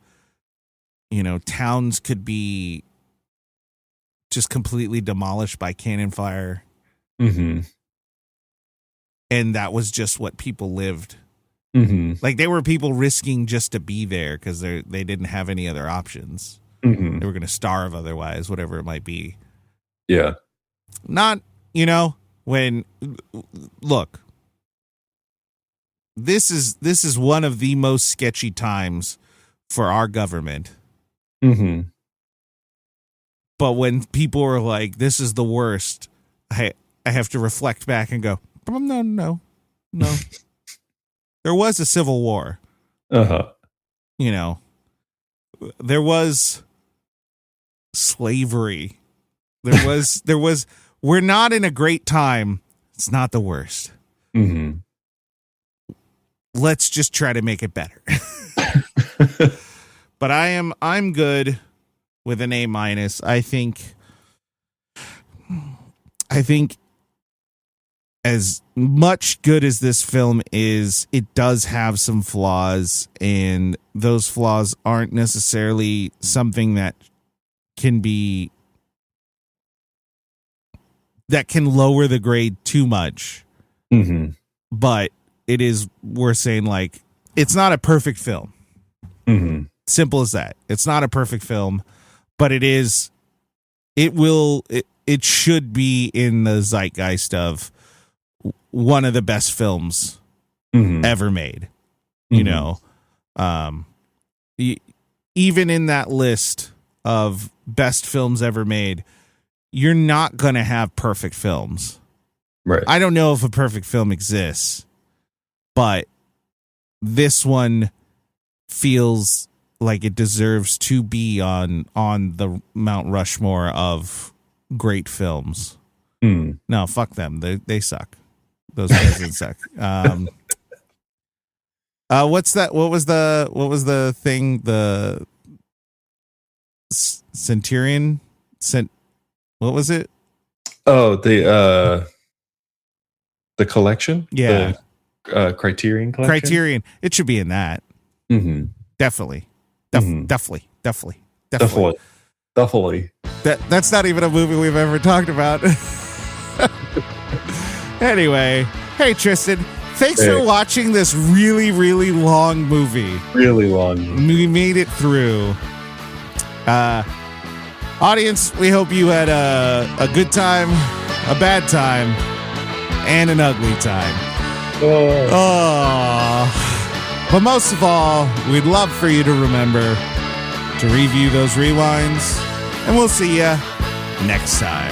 B: towns could be just completely demolished by cannon fire.
A: Mm-hmm.
B: And that was just what people lived.
A: Mm-hmm.
B: Like they were people risking just to be there because they didn't have any other options.
A: Mm-hmm.
B: They were going to starve otherwise, whatever it might be.
A: Yeah.
B: Not, look, this is one of the most sketchy times for our government.
A: Mm-hmm.
B: But when people are like, this is the worst, I have to reflect back and go, no. There was a civil war.
A: Uh-huh.
B: There was slavery. There was, we're not in a great time. It's not the worst.
A: Mm-hmm.
B: Let's just try to make it better. But I'm good with an A-. I think as much good as this film is, it does have some flaws, and those flaws aren't necessarily something that can lower the grade too much.
A: Mm-hmm. But
B: it is worth saying, like, it's not a perfect film.
A: Mm-hmm.
B: Simple as that. It's not a perfect film, but it should be in the zeitgeist of one of the best films ever made.
A: Mm-hmm.
B: Even in that list of best films ever made, you're not going to have perfect films.
A: Right.
B: I don't know if a perfect film exists, but this one feels like it deserves to be on the Mount Rushmore of great films.
A: Mm.
B: No, fuck them. They suck. Those guys suck. What's that? What was the thing? The Centurion? What was it?
A: Oh, the collection?
B: Yeah.
A: The Criterion collection?
B: Criterion. It should be in that.
A: Mm-hmm.
B: Definitely.
A: Mm-hmm.
B: Definitely. That's not even a movie we've ever talked about. Anyway, hey Tristan, thanks for watching this really, really long movie.
A: Really long.
B: We made it through. Audience, we hope you had a good time, a bad time, and an ugly time. But most of all, we'd love for you to remember to review those rewinds, and we'll see you next time.